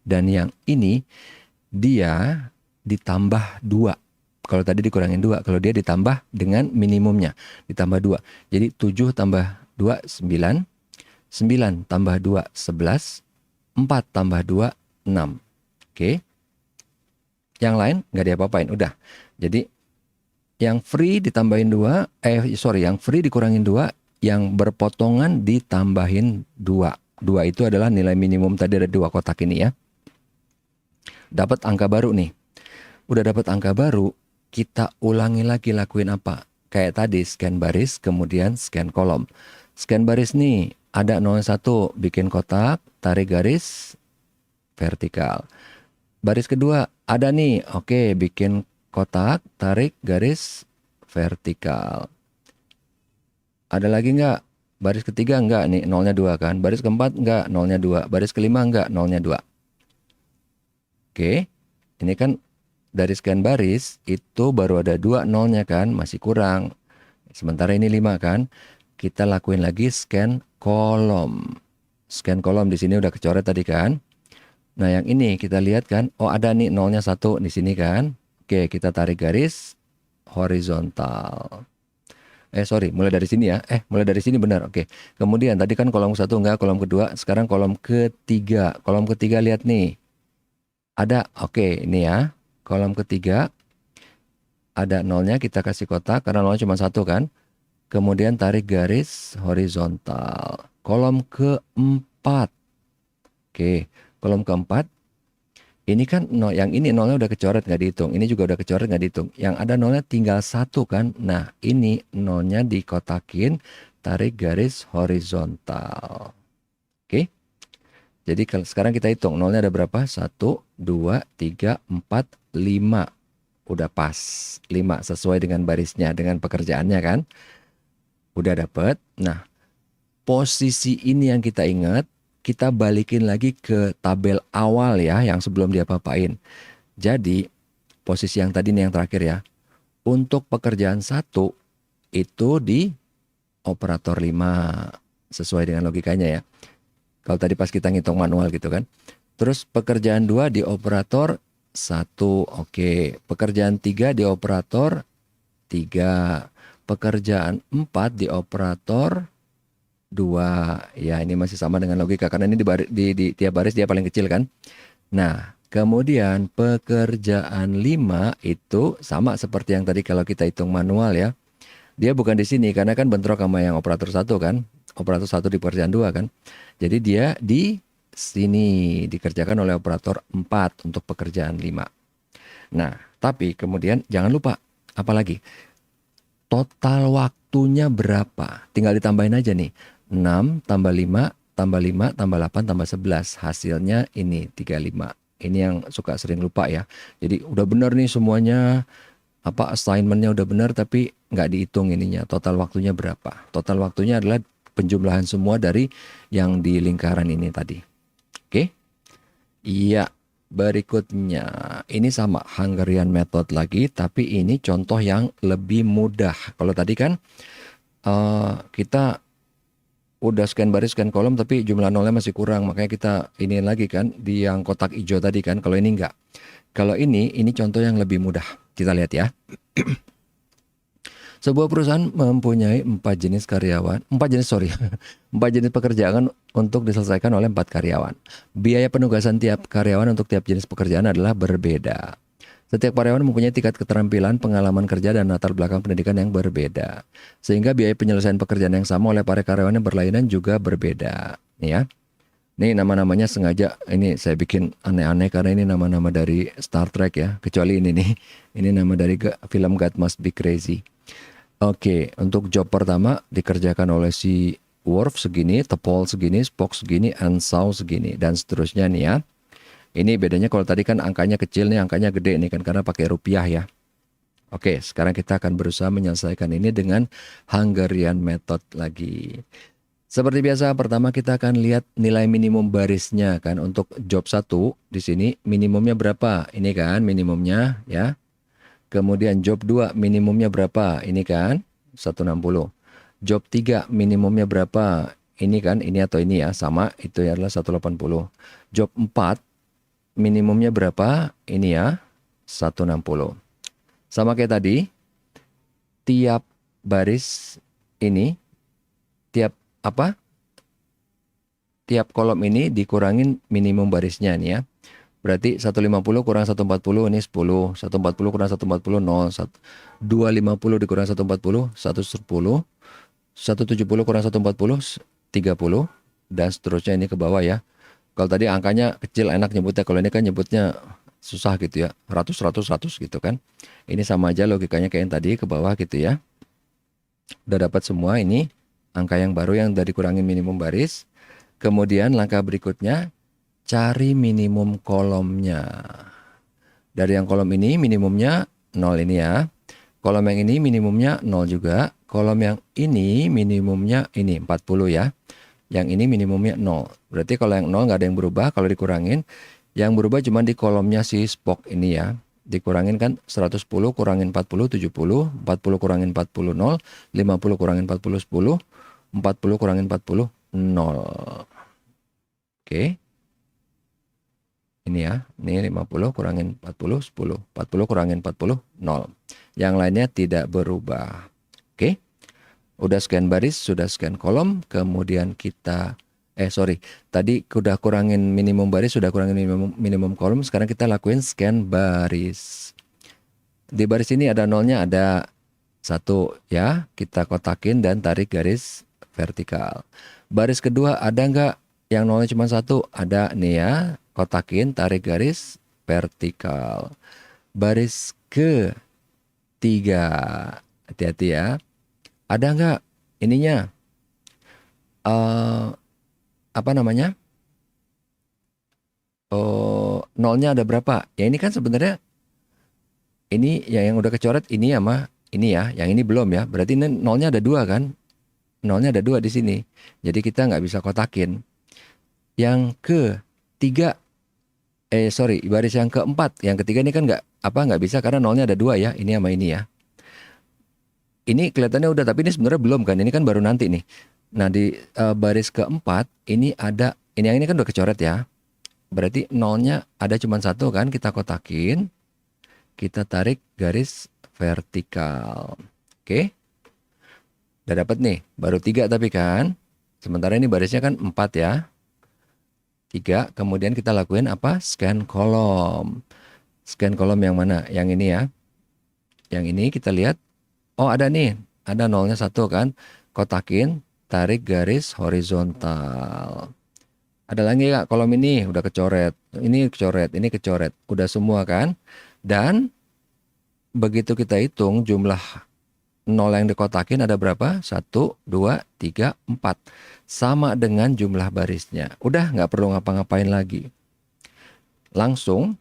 Speaker 1: dan yang ini dia ditambah 2. Kalau tadi dikurangin 2, kalau dia ditambah dengan minimumnya, ditambah 2. Jadi 7 tambah 2, 9. 9 tambah 2, 11. 4 tambah 2, 6. Oke. Yang lain nggak diapa-apain, udah. Jadi yang free ditambahin 2, yang free dikurangin 2, yang berpotongan ditambahin 2. 2 itu adalah nilai minimum tadi ada 2 kotak ini ya. Dapat angka baru nih. Udah dapat angka baru, kita ulangi lagi lakuin apa? Kayak tadi scan baris, kemudian scan kolom. Scan baris nih, ada 01, bikin kotak, tarik garis vertikal. Baris kedua, ada nih, oke, bikin kotak, tarik garis vertikal. Ada lagi nggak? Baris ketiga enggak nih, nolnya 2 kan. Baris keempat enggak, nolnya 2. Baris kelima enggak, nolnya 2. Oke, ini kan dari scan baris itu baru ada 2 nolnya kan, masih kurang. Sementara ini 5 kan. Kita lakuin lagi scan kolom. Scan kolom di sini udah kecoret tadi kan. Nah, yang ini kita lihat kan, oh ada nih nolnya 1 di sini kan. Oke, kita tarik garis horizontal. Sorry, mulai dari sini ya. Mulai dari sini benar. Oke. Kemudian tadi kan kolom satu enggak, kolom kedua. Sekarang kolom ketiga. Kolom ketiga lihat nih. Ada, oke, ini ya. Kolom ketiga ada nolnya, kita kasih kotak karena nolnya cuma satu kan. Kemudian tarik garis horizontal. Kolom keempat. Oke, kolom keempat. Ini kan nol, yang ini nolnya udah kecoret nggak dihitung. Ini juga udah kecoret nggak dihitung. Yang ada nolnya tinggal satu kan. Nah ini nolnya dikotakin, tarik garis horizontal. Oke. Jadi sekarang kita hitung nolnya ada berapa? 1, 2, 3, 4, 5. Udah pas. 5 sesuai dengan barisnya, dengan pekerjaannya kan. Udah dapet. Nah posisi ini yang kita ingat. Kita balikin lagi ke tabel awal ya, yang sebelum dia papain. Jadi, posisi yang tadi nih yang terakhir ya. Untuk pekerjaan 1, itu di operator 5. Sesuai dengan logikanya ya. Kalau tadi pas kita ngitung manual gitu kan. Terus pekerjaan 2 di operator 1. Oke. Pekerjaan 3 di operator 3. Pekerjaan 4 di operator 2. Ya ini masih sama dengan logika karena ini di tiap baris dia paling kecil kan. Nah kemudian pekerjaan 5 itu sama seperti yang tadi kalau kita hitung manual ya. Dia bukan di sini karena kan bentrok sama yang operator 1 kan. Operator 1 di pekerjaan 2 kan. Jadi dia di sini dikerjakan oleh operator 4 untuk pekerjaan 5. Nah tapi kemudian jangan lupa apalagi total waktunya berapa. Tinggal ditambahin aja nih. 6 tambah 5 tambah 5 tambah 8 tambah 11. Hasilnya ini 35. Ini yang suka sering lupa ya. Jadi udah benar nih semuanya, assignmentnya udah benar tapi nggak dihitung ininya. Total waktunya berapa? Total waktunya adalah penjumlahan semua dari yang di lingkaran ini tadi. Oke? Iya. Berikutnya, ini sama Hungarian method lagi, tapi ini contoh yang lebih mudah. Kalau tadi kan kita udah scan baris, scan kolom, tapi jumlah nolnya masih kurang, makanya kita ini lagi kan di yang kotak hijau tadi kan. Kalau ini enggak. Kalau ini contoh yang lebih mudah. Kita lihat ya. Sebuah perusahaan mempunyai 4 jenis pekerjaan untuk diselesaikan oleh 4 karyawan. Biaya penugasan tiap karyawan untuk tiap jenis pekerjaan adalah berbeda. Setiap karyawan mempunyai tingkat keterampilan, pengalaman kerja, dan latar belakang pendidikan yang berbeda. Sehingga biaya penyelesaian pekerjaan yang sama oleh para karyawan yang berlainan juga berbeda. Nih ya. Ini nama-namanya sengaja ini saya bikin aneh-aneh karena ini nama-nama dari Star Trek ya. Kecuali ini nih. Ini nama dari film God Must Be Crazy. Oke, untuk job pertama dikerjakan oleh si Worf segini, T'Pol segini, Spock segini, and Shaw segini, dan seterusnya nih ya. Ini bedanya kalau tadi kan angkanya kecil nih, angkanya gede nih kan karena pakai rupiah ya. Oke, sekarang kita akan berusaha menyelesaikan ini dengan Hungarian method lagi. Seperti biasa, pertama kita akan lihat nilai minimum barisnya kan. Untuk job 1 di sini minimumnya berapa? Ini kan minimumnya ya. Kemudian job 2 minimumnya berapa? Ini kan 160. Job 3 minimumnya berapa? Ini kan, ini atau ini ya, sama, itu adalah 180. Job 4 minimumnya berapa? Ini ya, 160. Sama kayak tadi, tiap baris ini, tiap kolom ini dikurangin minimum barisnya nih ya. Berarti 150 kurang 140 ini 10. 140 kurang 140 0. 250 dikurang 140 110. 170 kurang 140 30. Dan seterusnya ini ke bawah ya. Kalau tadi angkanya kecil enak nyebutnya. Kalau ini kan nyebutnya susah gitu ya. 100, 100, 100 gitu kan. Ini sama aja logikanya kayak yang tadi ke bawah gitu ya. Udah dapat semua ini. Angka yang baru yang udah dikurangin minimum baris. Kemudian langkah berikutnya. Cari minimum kolomnya. Dari yang kolom ini minimumnya 0 ini ya. Kolom yang ini minimumnya 0 juga. Kolom yang ini minimumnya ini 40 ya. Yang ini minimumnya 0. Berarti kalau yang 0 nggak ada yang berubah. Kalau dikurangin, yang berubah cuma di kolomnya si Spock ini ya. Dikurangin kan 110 kurangin 40 70. 40 kurangin 40 0. 50 kurangin 40 10. 40 kurangin 40 0. Oke. Ini ya, ini 50 kurangin 40, 10. 40 kurangin 40, 0. Yang lainnya tidak berubah. Oke. Udah scan baris, sudah scan kolom, kemudian kita tadi udah kurangin minimum baris, sudah kurangin minimum kolom, sekarang kita lakuin scan baris. Di baris ini ada nolnya, ada 1 ya, kita kotakin dan tarik garis vertikal. Baris kedua ada nggak yang nolnya cuma 1? Ada nih ya, kotakin, tarik garis vertikal. Baris ketiga, hati-hati ya. Ada nggak ininya? Apa namanya? Nolnya ada berapa? Ya ini kan sebenarnya ini yang udah kecoret ini sama ini ya. Yang ini belum ya. Berarti ini nolnya ada 2 kan? Nolnya ada 2 di sini. Jadi kita nggak bisa kotakin. Yang ketiga, baris yang keempat. Yang ketiga ini kan nggak bisa karena nolnya ada 2 ya. Ini sama ini ya. Ini kelihatannya udah, tapi ini sebenarnya belum kan. Ini kan baru nanti nih. Nah di baris keempat ini ada, yang ini kan udah kecoret ya. Berarti nolnya ada cuma 1 kan. Kita kotakin. Kita tarik garis vertikal. Oke. Udah dapat nih. Baru 3 tapi kan. Sementara ini barisnya kan 4 ya. 3. Kemudian kita lakuin apa? Scan kolom. Scan kolom yang mana? Yang ini ya. Yang ini kita lihat. Oh ada nih, ada nolnya 1 kan, kotakin, tarik garis horizontal. Ada lagi nggak kolom ini? Udah kecoret, ini kecoret, udah semua kan. Dan begitu kita hitung jumlah nol yang dikotakin ada berapa? 1, 2, 3, 4. Sama dengan jumlah barisnya. Udah nggak perlu ngapa-ngapain lagi. Langsung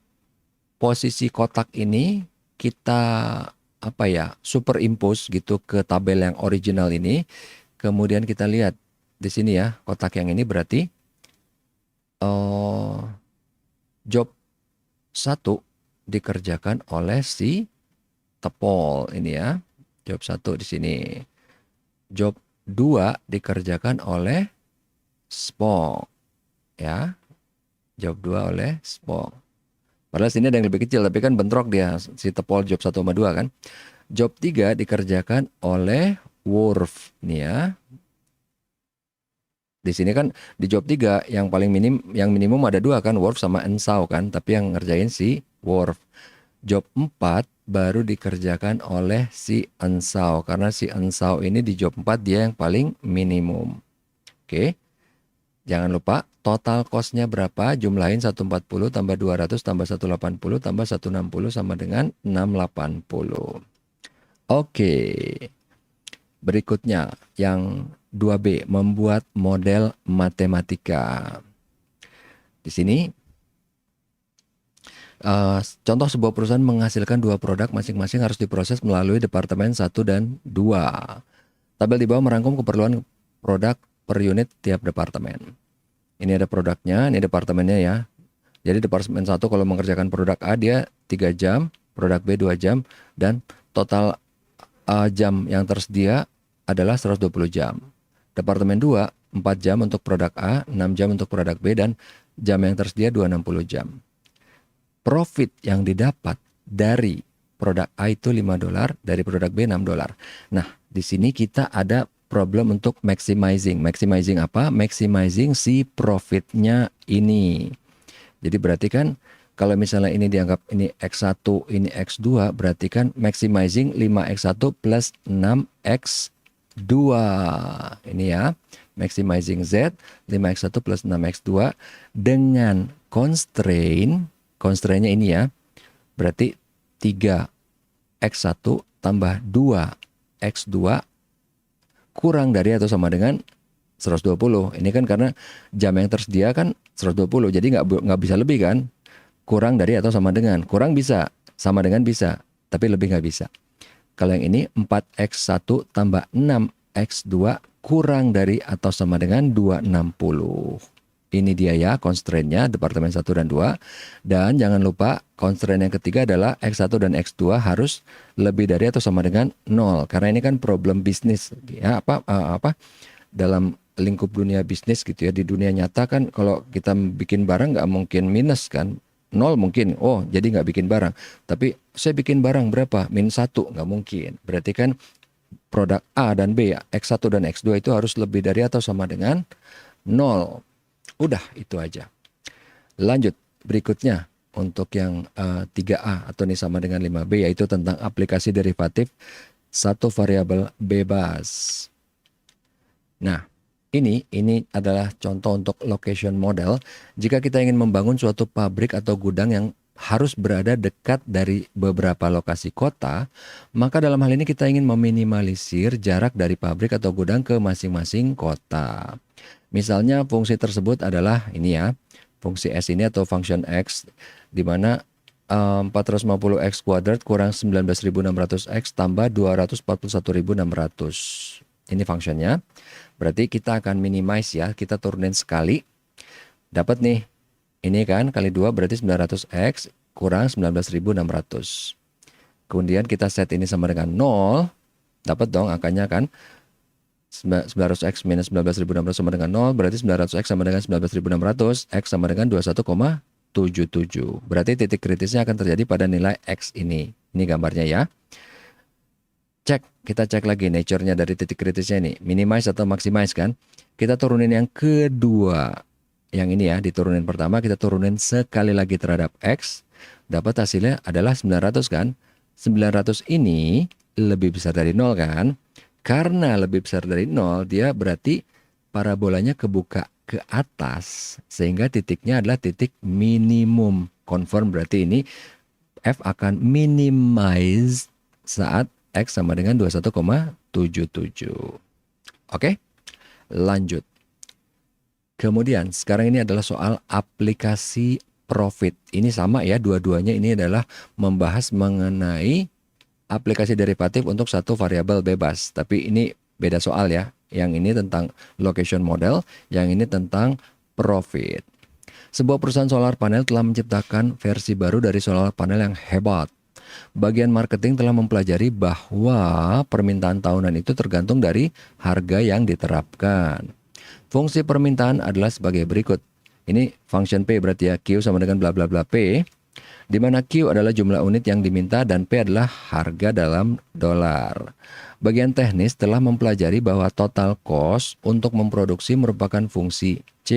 Speaker 1: posisi kotak ini kita superimpose gitu ke tabel yang original ini. Kemudian kita lihat di sini ya, kotak yang ini berarti job 1 dikerjakan oleh si tepol ini ya. Job 1 di sini. Job 2 dikerjakan oleh spoke ya. Job 2 oleh spoke. Padahal sini ada yang lebih kecil, tapi kan bentrok dia, si tepol job 1 sama 2 kan. Job 3 dikerjakan oleh Wharf nih ya. Di sini kan di job 3 yang paling minimum ada 2 kan, Wharf sama Ensau kan, tapi yang ngerjain si Wharf. Job 4 baru dikerjakan oleh si Ensau, karena si Ensau ini di job 4 dia yang paling minimum. Oke. Jangan lupa total cost-nya berapa, jumlahin 140 tambah 200 tambah 180 tambah 160 sama dengan 680. Oke. Berikutnya yang 2B, membuat model matematika. Di sini contoh sebuah perusahaan menghasilkan 2 produk, masing-masing harus diproses melalui departemen 1 dan 2. Tabel di bawah merangkum keperluan produk per unit tiap departemen. Ini ada produknya, ini departemennya ya. Jadi departemen 1 kalau mengerjakan produk A dia 3 jam, produk B 2 jam, dan total jam yang tersedia adalah 120 jam. Departemen 2 4 jam untuk produk A, 6 jam untuk produk B, dan jam yang tersedia 260 jam. Profit yang didapat dari produk A itu $5, dari produk B $6. Nah, di sini kita ada problem untuk maximizing. Maximizing apa? Maximizing si profitnya ini. Jadi berarti kan kalau misalnya ini dianggap ini X1, ini X2, berarti kan maximizing 5X1 plus 6X2. Ini ya, maximizing Z, 5X1 plus 6X2 dengan constraint-nya ini ya, berarti 3X1 tambah 2X2 kurang dari atau sama dengan 120. Ini kan karena jam yang tersedia kan 120, jadi nggak bisa lebih kan. Kurang dari atau sama dengan. Kurang bisa, sama dengan bisa, tapi lebih nggak bisa. Kalau yang ini 4X1 tambah 6X2 kurang dari atau sama dengan 260. Ini dia ya constraint-nya departemen 1 dan 2. Dan jangan lupa constraint yang ketiga adalah X1 dan X2 harus lebih dari atau sama dengan 0. Karena ini kan problem bisnis ya, dalam lingkup dunia bisnis gitu ya. Di dunia nyata kan kalau kita bikin barang nggak mungkin minus kan. 0 mungkin, oh jadi nggak bikin barang. Tapi saya bikin barang berapa? -1, nggak mungkin. Berarti kan produk A dan B, X1 dan X2 itu harus lebih dari atau sama dengan 0. Udah, itu aja. Lanjut, berikutnya untuk yang 3A atau ini sama dengan 5B, yaitu tentang aplikasi derivatif satu variabel bebas. Nah, ini adalah contoh untuk location model. Jika kita ingin membangun suatu pabrik atau gudang yang harus berada dekat dari beberapa lokasi kota, maka dalam hal ini kita ingin meminimalisir jarak dari pabrik atau gudang ke masing-masing kota. Misalnya fungsi tersebut adalah ini ya, fungsi S ini atau function X, di mana 450x kuadrat kurang 19.600x tambah 241.600. Ini fungsinya. Berarti kita akan minimize ya, kita turunin sekali. Dapat nih, ini kan kali 2 berarti 900x kurang 19.600. Kemudian kita set ini sama dengan 0. Dapat dong angkanya kan. 900x minus 19.600 sama dengan 0. Berarti 900x sama dengan 19.600. X sama dengan 21,77. Berarti titik kritisnya akan terjadi pada nilai X ini. Ini gambarnya ya. Kita cek lagi nature-nya dari titik kritisnya ini. Minimize atau maximize kan. Kita turunin yang kedua. Yang ini ya, diturunin pertama, kita turunin sekali lagi terhadap X. Dapat hasilnya adalah 900 kan. 900 ini lebih besar dari 0 kan. Karena lebih besar dari 0, dia berarti parabolanya kebuka ke atas. Sehingga titiknya adalah titik minimum. Confirm berarti ini F akan minimize saat X sama dengan 21,77. Oke, lanjut. Kemudian sekarang ini adalah soal aplikasi profit. Ini sama ya, dua-duanya ini adalah membahas mengenai aplikasi derivatif untuk satu variabel bebas. Tapi ini beda soal ya. Yang ini tentang location model, yang ini tentang profit. Sebuah perusahaan solar panel telah menciptakan versi baru dari solar panel yang hebat. Bagian marketing telah mempelajari bahwa permintaan tahunan itu tergantung dari harga yang diterapkan. Fungsi permintaan adalah sebagai berikut. Ini function P berarti ya, Q sama dengan bla bla bla P, di mana Q adalah jumlah unit yang diminta dan P adalah harga dalam dolar. Bagian teknis telah mempelajari bahwa total cost untuk memproduksi merupakan fungsi C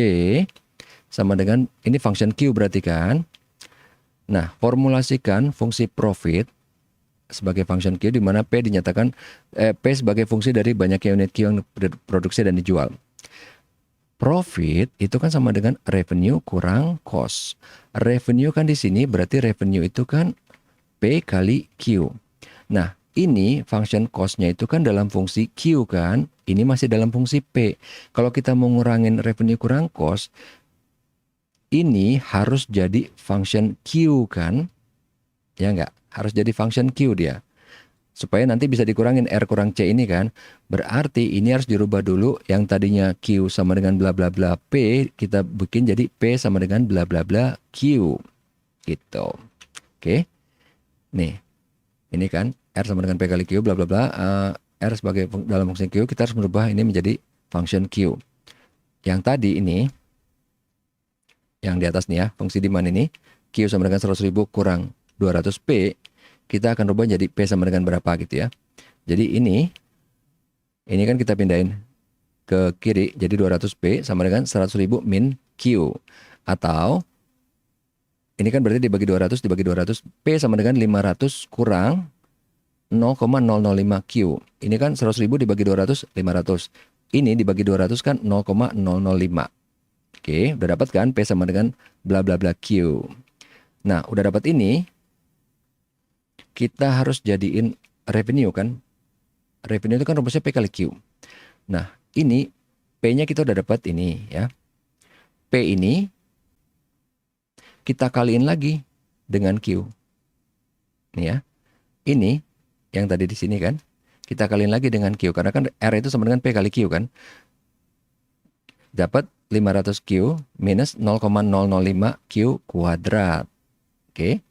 Speaker 1: sama dengan, ini function Q berarti kan. Nah, formulasikan fungsi profit sebagai function Q di mana P dinyatakan P sebagai fungsi dari banyaknya unit Q yang diproduksi dan dijual. Profit itu kan sama dengan revenue kurang cost. Revenue kan di sini berarti revenue itu kan P kali Q. Nah, ini function cost-nya itu kan dalam fungsi Q kan. Ini masih dalam fungsi P. Kalau kita mau ngurangin revenue kurang cost, ini harus jadi function Q kan. Ya enggak? Harus jadi function Q dia. Supaya nanti bisa dikurangin R kurang C ini kan. Berarti ini harus dirubah dulu. Yang tadinya Q sama dengan bla bla bla P, kita bikin jadi P sama dengan bla bla bla Q. Gitu. Oke. Nih. Ini kan R sama dengan P kali Q bla bla bla. R sebagai dalam fungsi Q, kita harus merubah ini menjadi function Q. Yang tadi ini, yang di atas nih ya, fungsi demand ini, Q sama dengan 100.000 kurang 200P, kita akan rubah jadi P sama dengan berapa gitu ya. Jadi ini kan kita pindahin ke kiri, jadi 200P sama dengan 100.000 min Q. Atau, ini kan berarti dibagi 200, P sama dengan 500 kurang 0,005 Q. Ini kan 100.000 dibagi 200, 500. Ini dibagi 200 kan 0,005. Oke, udah dapat kan P sama dengan bla bla bla Q. Nah, udah dapat ini, kita harus jadiin revenue kan. Revenue itu kan rumusnya P kali Q. Nah, ini P-nya kita udah dapat ini ya. P ini kita kaliin lagi dengan Q. Nih ya. Ini yang tadi di sini kan. Kita kaliin lagi dengan Q. Karena kan R itu sama dengan P kali Q kan. Dapat 500Q minus 0,005 Q kuadrat. Oke.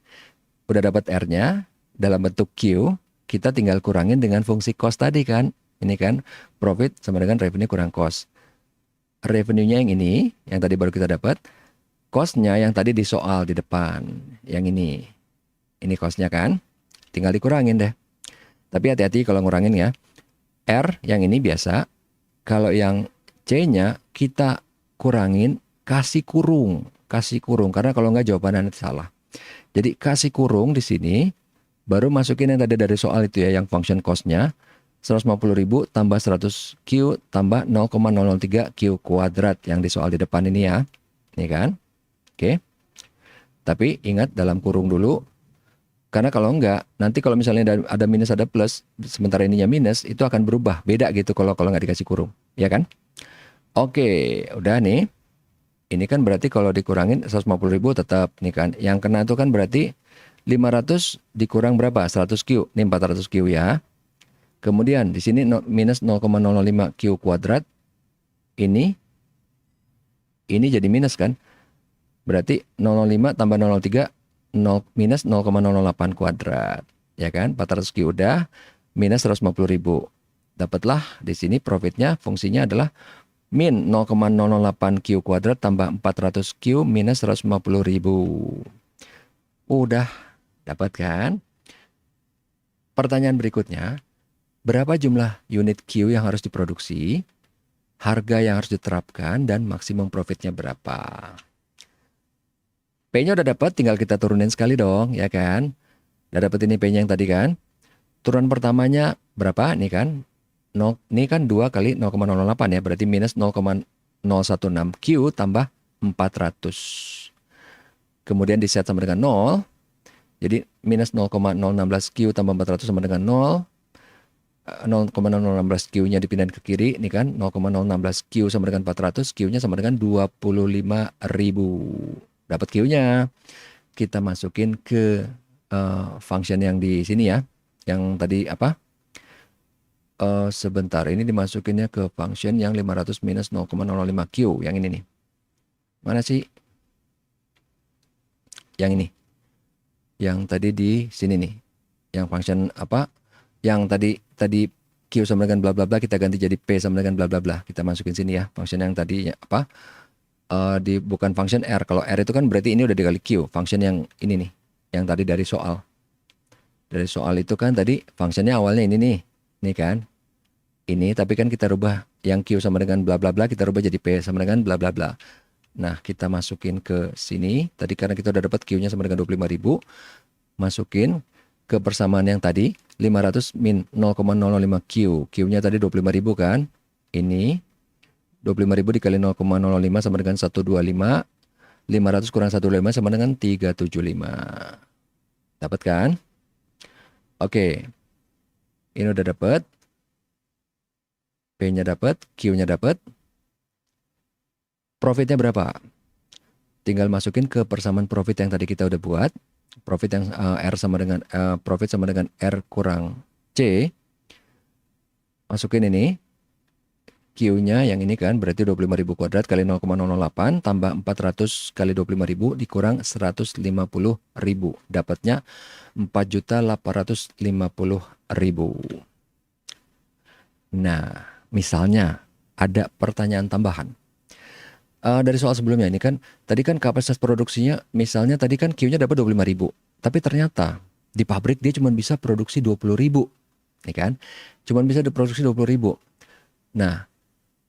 Speaker 1: Udah dapat R-nya. Dalam bentuk Q, kita tinggal kurangin dengan fungsi cost tadi kan. Ini kan profit sama dengan revenue kurang cost. Revenue-nya yang ini, yang tadi baru kita dapat. Cost-nya yang tadi di soal di depan. Yang ini. Ini cost-nya kan. Tinggal dikurangin deh. Tapi hati-hati kalau ngurangin ya. R yang ini biasa. Kalau yang C-nya kita kurangin kasih kurung. Kasih kurung, karena kalau nggak jawabannya nanti salah. Jadi kasih kurung di sini, baru masukin yang tadi dari soal itu ya, yang function cost-nya. 150.000 tambah 100Q tambah 0,003 Q kuadrat yang di soal di depan ini ya. Ini kan. Oke. Tapi ingat dalam kurung dulu. Karena kalau enggak, nanti kalau misalnya ada minus ada plus, sementara ininya minus, itu akan berubah. Beda gitu kalau nggak dikasih kurung. Ya kan? Oke, udah nih. Ini kan berarti kalau dikurangin 150.000 tetap nih kan. Yang kena itu kan berarti 500 dikurang berapa? 100Q. Ini 400Q ya. Kemudian di sini minus 0,005 Q kuadrat. Ini jadi minus kan? Berarti 005 tambah 003 minus 0,008 kuadrat. Ya kan? 400Q udah, minus 150.000. Dapatlah di sini profitnya, fungsinya adalah min 0,008 Q kuadrat tambah 400Q minus 150.000. Udah, dapat kan? Pertanyaan berikutnya, berapa jumlah unit Q yang harus diproduksi, harga yang harus diterapkan, dan maksimum profitnya berapa? P-nya udah dapat, tinggal kita turunin sekali dong, ya kan? Udah dapat ini P-nya yang tadi kan? Turunan pertamanya berapa? Nih kan? Ini kan 2 kali 0,008 ya, berarti minus 0,016 Q tambah 400. Kemudian di set sama dengan 0, jadi minus 0,016 Q tambah 400 sama dengan 0. 0,016 Q-nya dipindahin ke kiri, ini kan 0,016 Q sama dengan 400, Q-nya sama dengan 25.000. Dapat Q-nya, kita masukin ke function yang di sini ya, yang tadi apa? Sebentar, ini dimasukinnya ke function yang 500 minus 0,005 Q, yang ini nih. Mana sih? Yang ini. Yang tadi di sini nih. Yang function apa? Yang tadi Q sama dengan bla bla bla, kita ganti jadi P sama dengan bla bla bla. Kita masukin sini ya, function yang tadi apa? Bukan function R. Kalau R itu kan berarti ini udah dikali Q. Function yang ini nih, yang tadi dari soal. Dari soal itu kan tadi functionnya awalnya ini nih. Nih kan? Ini, tapi kan kita rubah yang Q sama dengan bla bla bla, kita rubah jadi P sama dengan bla bla bla. Nah, kita masukin ke sini. Tadi karena kita udah dapat Q-nya sama dengan 25.000, masukin ke persamaan yang tadi 500 min 0,005 Q. Q-nya tadi 25.000 kan? Ini 25.000 dikali 0,005 sama dengan 125. 500 kurang 125 sama dengan 375. Dapat kan? Oke. Ini udah dapat. P-nya dapat, Q-nya dapat. Profitnya berapa? Tinggal masukin ke persamaan profit yang tadi kita udah buat. Profit yang R sama dengan profit sama dengan R kurang C. Masukin ini. Q-nya yang ini kan berarti 25.000 kuadrat kali 0,008 tambah 400 kali 25.000 dikurang 150.000. Dapatnya 4.850.000. Nah, misalnya ada pertanyaan tambahan. Dari soal sebelumnya ini kan, tadi kan kapasitas produksinya, misalnya tadi kan Q-nya dapat 25.000. Tapi ternyata di pabrik dia cuma bisa produksi 20.000. Ya kan? Cuma bisa diproduksi 20.000. Nah,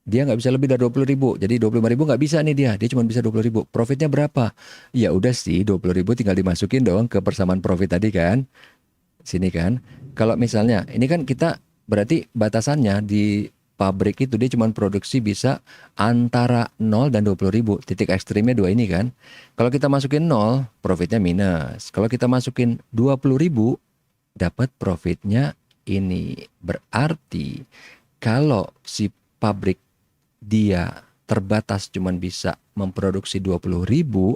Speaker 1: dia nggak bisa lebih dari 20.000. Jadi 25.000 nggak bisa nih dia. Dia cuma bisa 20.000. Profitnya berapa? Ya udah sih 20.000 tinggal dimasukin dong ke persamaan profit tadi kan. Sini kan. Kalau misalnya ini kan kita berarti batasannya di pabrik itu dia cuma produksi bisa antara 0 dan 20.000. Titik ekstrimnya 2 ini kan. Kalau kita masukin 0, profitnya minus. Kalau kita masukin 20.000, dapat profitnya ini. Berarti kalau si pabrik dia terbatas cuma bisa memproduksi 20.000,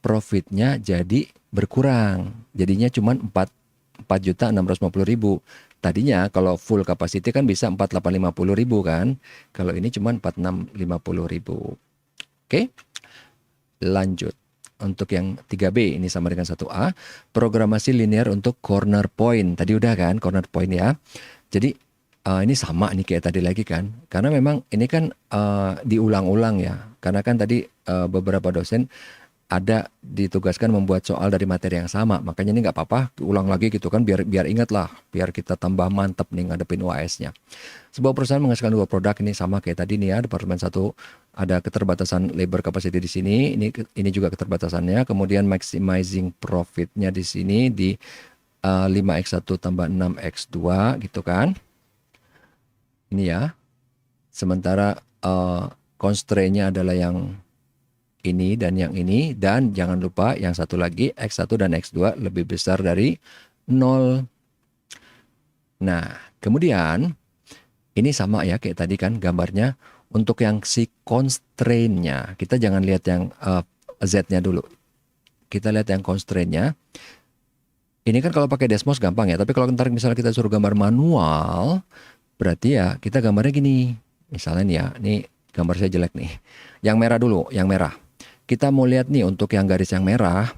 Speaker 1: profitnya jadi berkurang. Jadinya cuma 4.650.000. Tadinya kalau full capacity kan bisa 4.850.000 kan. Kalau ini cuma 4.650.000. Oke. Lanjut. Untuk yang 3B ini sama dengan 1A. Programasi linear untuk corner point. Tadi udah kan corner point ya. Jadi ini sama nih kayak tadi lagi kan. Karena memang ini kan diulang-ulang ya. Karena kan tadi beberapa dosen ada ditugaskan membuat soal dari materi yang sama. Makanya ini nggak apa-apa, ulang lagi gitu kan, biar ingat lah, biar kita tambah mantep nih ngadepin UAS-nya. Sebuah perusahaan menghasilkan dua produk, ini sama kayak tadi nih ya, departemen satu ada keterbatasan labor capacity di sini, ini juga keterbatasannya, kemudian maximizing profitnya di sini di 5x1 tambah 6x2 gitu kan. Ini ya. Sementara constraint-nya adalah yang ini dan yang ini, dan jangan lupa yang satu lagi X1 dan X2 lebih besar dari 0. Nah, kemudian ini sama ya kayak tadi kan gambarnya. Untuk yang si constraint-nya, kita jangan lihat yang Z-nya dulu. Kita lihat yang constraint-nya. Ini kan kalau pakai Desmos gampang ya, tapi kalau ntar misalnya kita suruh gambar manual, berarti ya kita gambarnya gini. Misalnya nih ya, ini gambar saya jelek nih. Yang merah dulu, yang merah. Kita mau lihat nih untuk yang garis yang merah,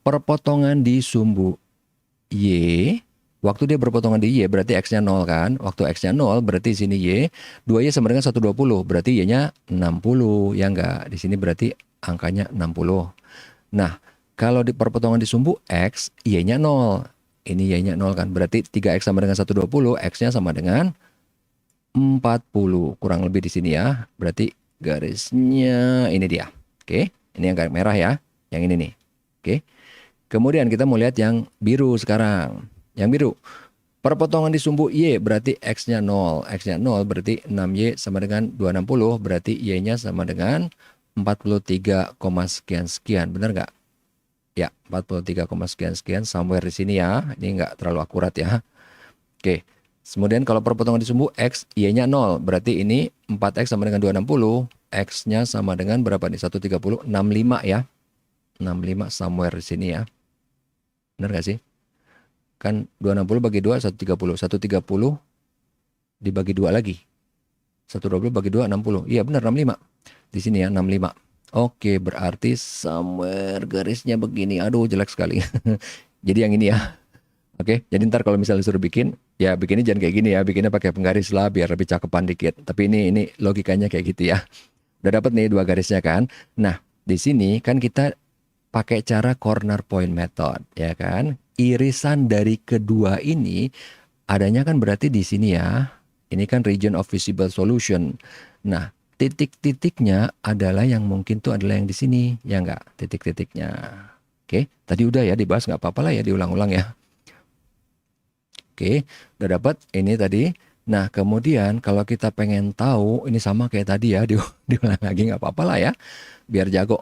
Speaker 1: perpotongan di sumbu Y. Waktu dia berpotongan di Y berarti X-nya 0 kan. Waktu X-nya 0 berarti sini Y. 2Y sama dengan 120. Berarti Y-nya 60. Ya enggak? Di sini berarti angkanya 60. Nah, kalau di perpotongan di sumbu X, Y-nya 0. Ini Y-nya 0 kan. Berarti 3X sama dengan 120. X-nya sama dengan 40. Kurang lebih di sini ya. Berarti garisnya ini dia. Oke. Ini yang garis merah ya. Yang ini nih. Oke. Kemudian kita mau lihat yang biru sekarang. Yang biru, perpotongan di sumbu Y berarti X-nya 0. X-nya 0 berarti 6Y sama dengan 260. Berarti Y-nya sama dengan 43, sekian-sekian. Benar nggak? Ya, 43, sekian-sekian. Somewhere di sini ya. Ini nggak terlalu akurat ya. Oke. Kemudian kalau perpotongan di sumbu X, Y-nya 0. Berarti ini 4X sama dengan 260. X-nya sama dengan berapa nih? 130, 65 ya. 65 somewhere di sini ya. Benar nggak sih? Kan 260 bagi 2, 130. 130 dibagi 2 lagi. 120 bagi 2, 60. Iya benar, 65. Di sini ya, 65. Oke, berarti somewhere garisnya begini. Aduh, jelek sekali. Jadi yang ini ya. Oke, jadi ntar kalau misalnya suruh bikin, ya bikinnya jangan kayak gini ya. Bikinnya pakai penggaris lah, biar lebih cakepan dikit. Tapi ini logikanya kayak gitu ya. Udah dapat nih dua garisnya kan. Nah, di sini kan kita pakai cara corner point method, ya kan? Irisan dari kedua ini adanya kan berarti di sini ya. Ini kan region of visible solution. Nah, titik-titiknya adalah yang mungkin tuh adalah yang di sini, ya enggak? Titik-titiknya. Oke, tadi udah ya dibahas, nggak apa-apa lah ya diulang-ulang ya. Oke, udah dapat ini tadi. Nah, kemudian kalau kita pengen tahu, ini sama kayak tadi ya, diulang lagi nggak apa-apa lah ya, biar jago.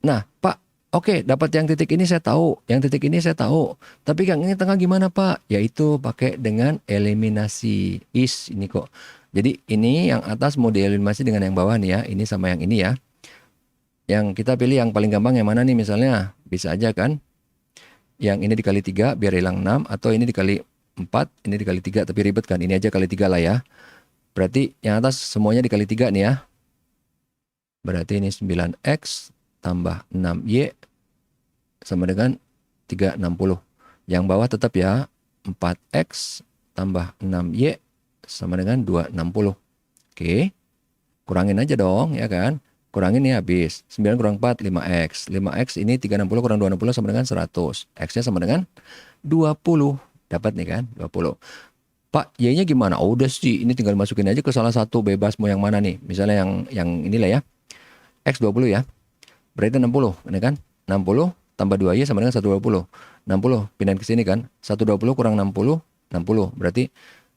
Speaker 1: Nah, Pak, oke, dapat yang titik ini saya tahu, yang titik ini saya tahu. Tapi yang ini tengah gimana, Pak? Yaitu pakai dengan eliminasi ini kok. Jadi ini yang atas mau dieliminasi dengan yang bawah nih ya, ini sama yang ini ya. Yang kita pilih yang paling gampang yang mana nih misalnya? Bisa aja kan? Yang ini dikali 3 biar hilang 6, atau ini dikali 4, ini dikali 3, tapi ribet kan? Ini aja kali 3 lah ya. Berarti yang atas semuanya dikali 3 nih ya. Berarti ini 9X tambah 6Y sama dengan 360. Yang bawah tetap ya 4X tambah 6Y sama dengan 260. Oke. Kurangin aja dong ya kan. Kurangin nih habis. 9 kurang 4, 5X. 5X ini 360 kurang 260 sama dengan 100. X-nya sama dengan 20. Dapat nih kan 20. Pak, Y-nya gimana? Oh, udah sih, ini tinggal masukin aja ke salah satu, bebas mau yang mana nih. Misalnya yang inilah ya. X 20 ya. Berarti 60, ini kan? 60 tambah 2Y sama dengan 120. 60 pindahin ke sini kan? 120 kurang 60, 60. Berarti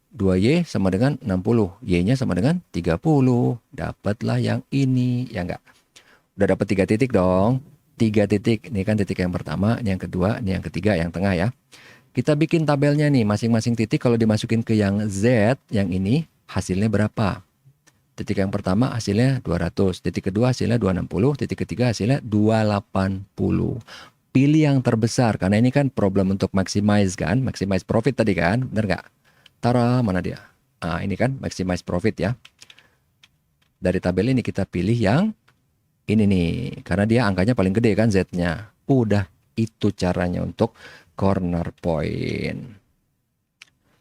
Speaker 1: 2Y sama dengan 60. Y-nya sama dengan 30. Dapatlah yang ini, ya enggak? Udah dapat 3 titik dong. 3 titik. Ini kan titik yang pertama, ini yang kedua, ini yang ketiga, yang tengah ya. Kita bikin tabelnya nih, masing-masing titik kalau dimasukin ke yang Z, yang ini, hasilnya berapa? Titik yang pertama hasilnya 200, titik kedua hasilnya 260, titik ketiga hasilnya 280. Pilih yang terbesar, karena ini kan problem untuk maximize kan, maximize profit tadi kan, bener nggak? Tara, mana dia? Nah, ini kan maximize profit ya. Dari tabel ini kita pilih yang ini nih, karena dia angkanya paling gede kan Z-nya. Udah, itu caranya untuk corner point.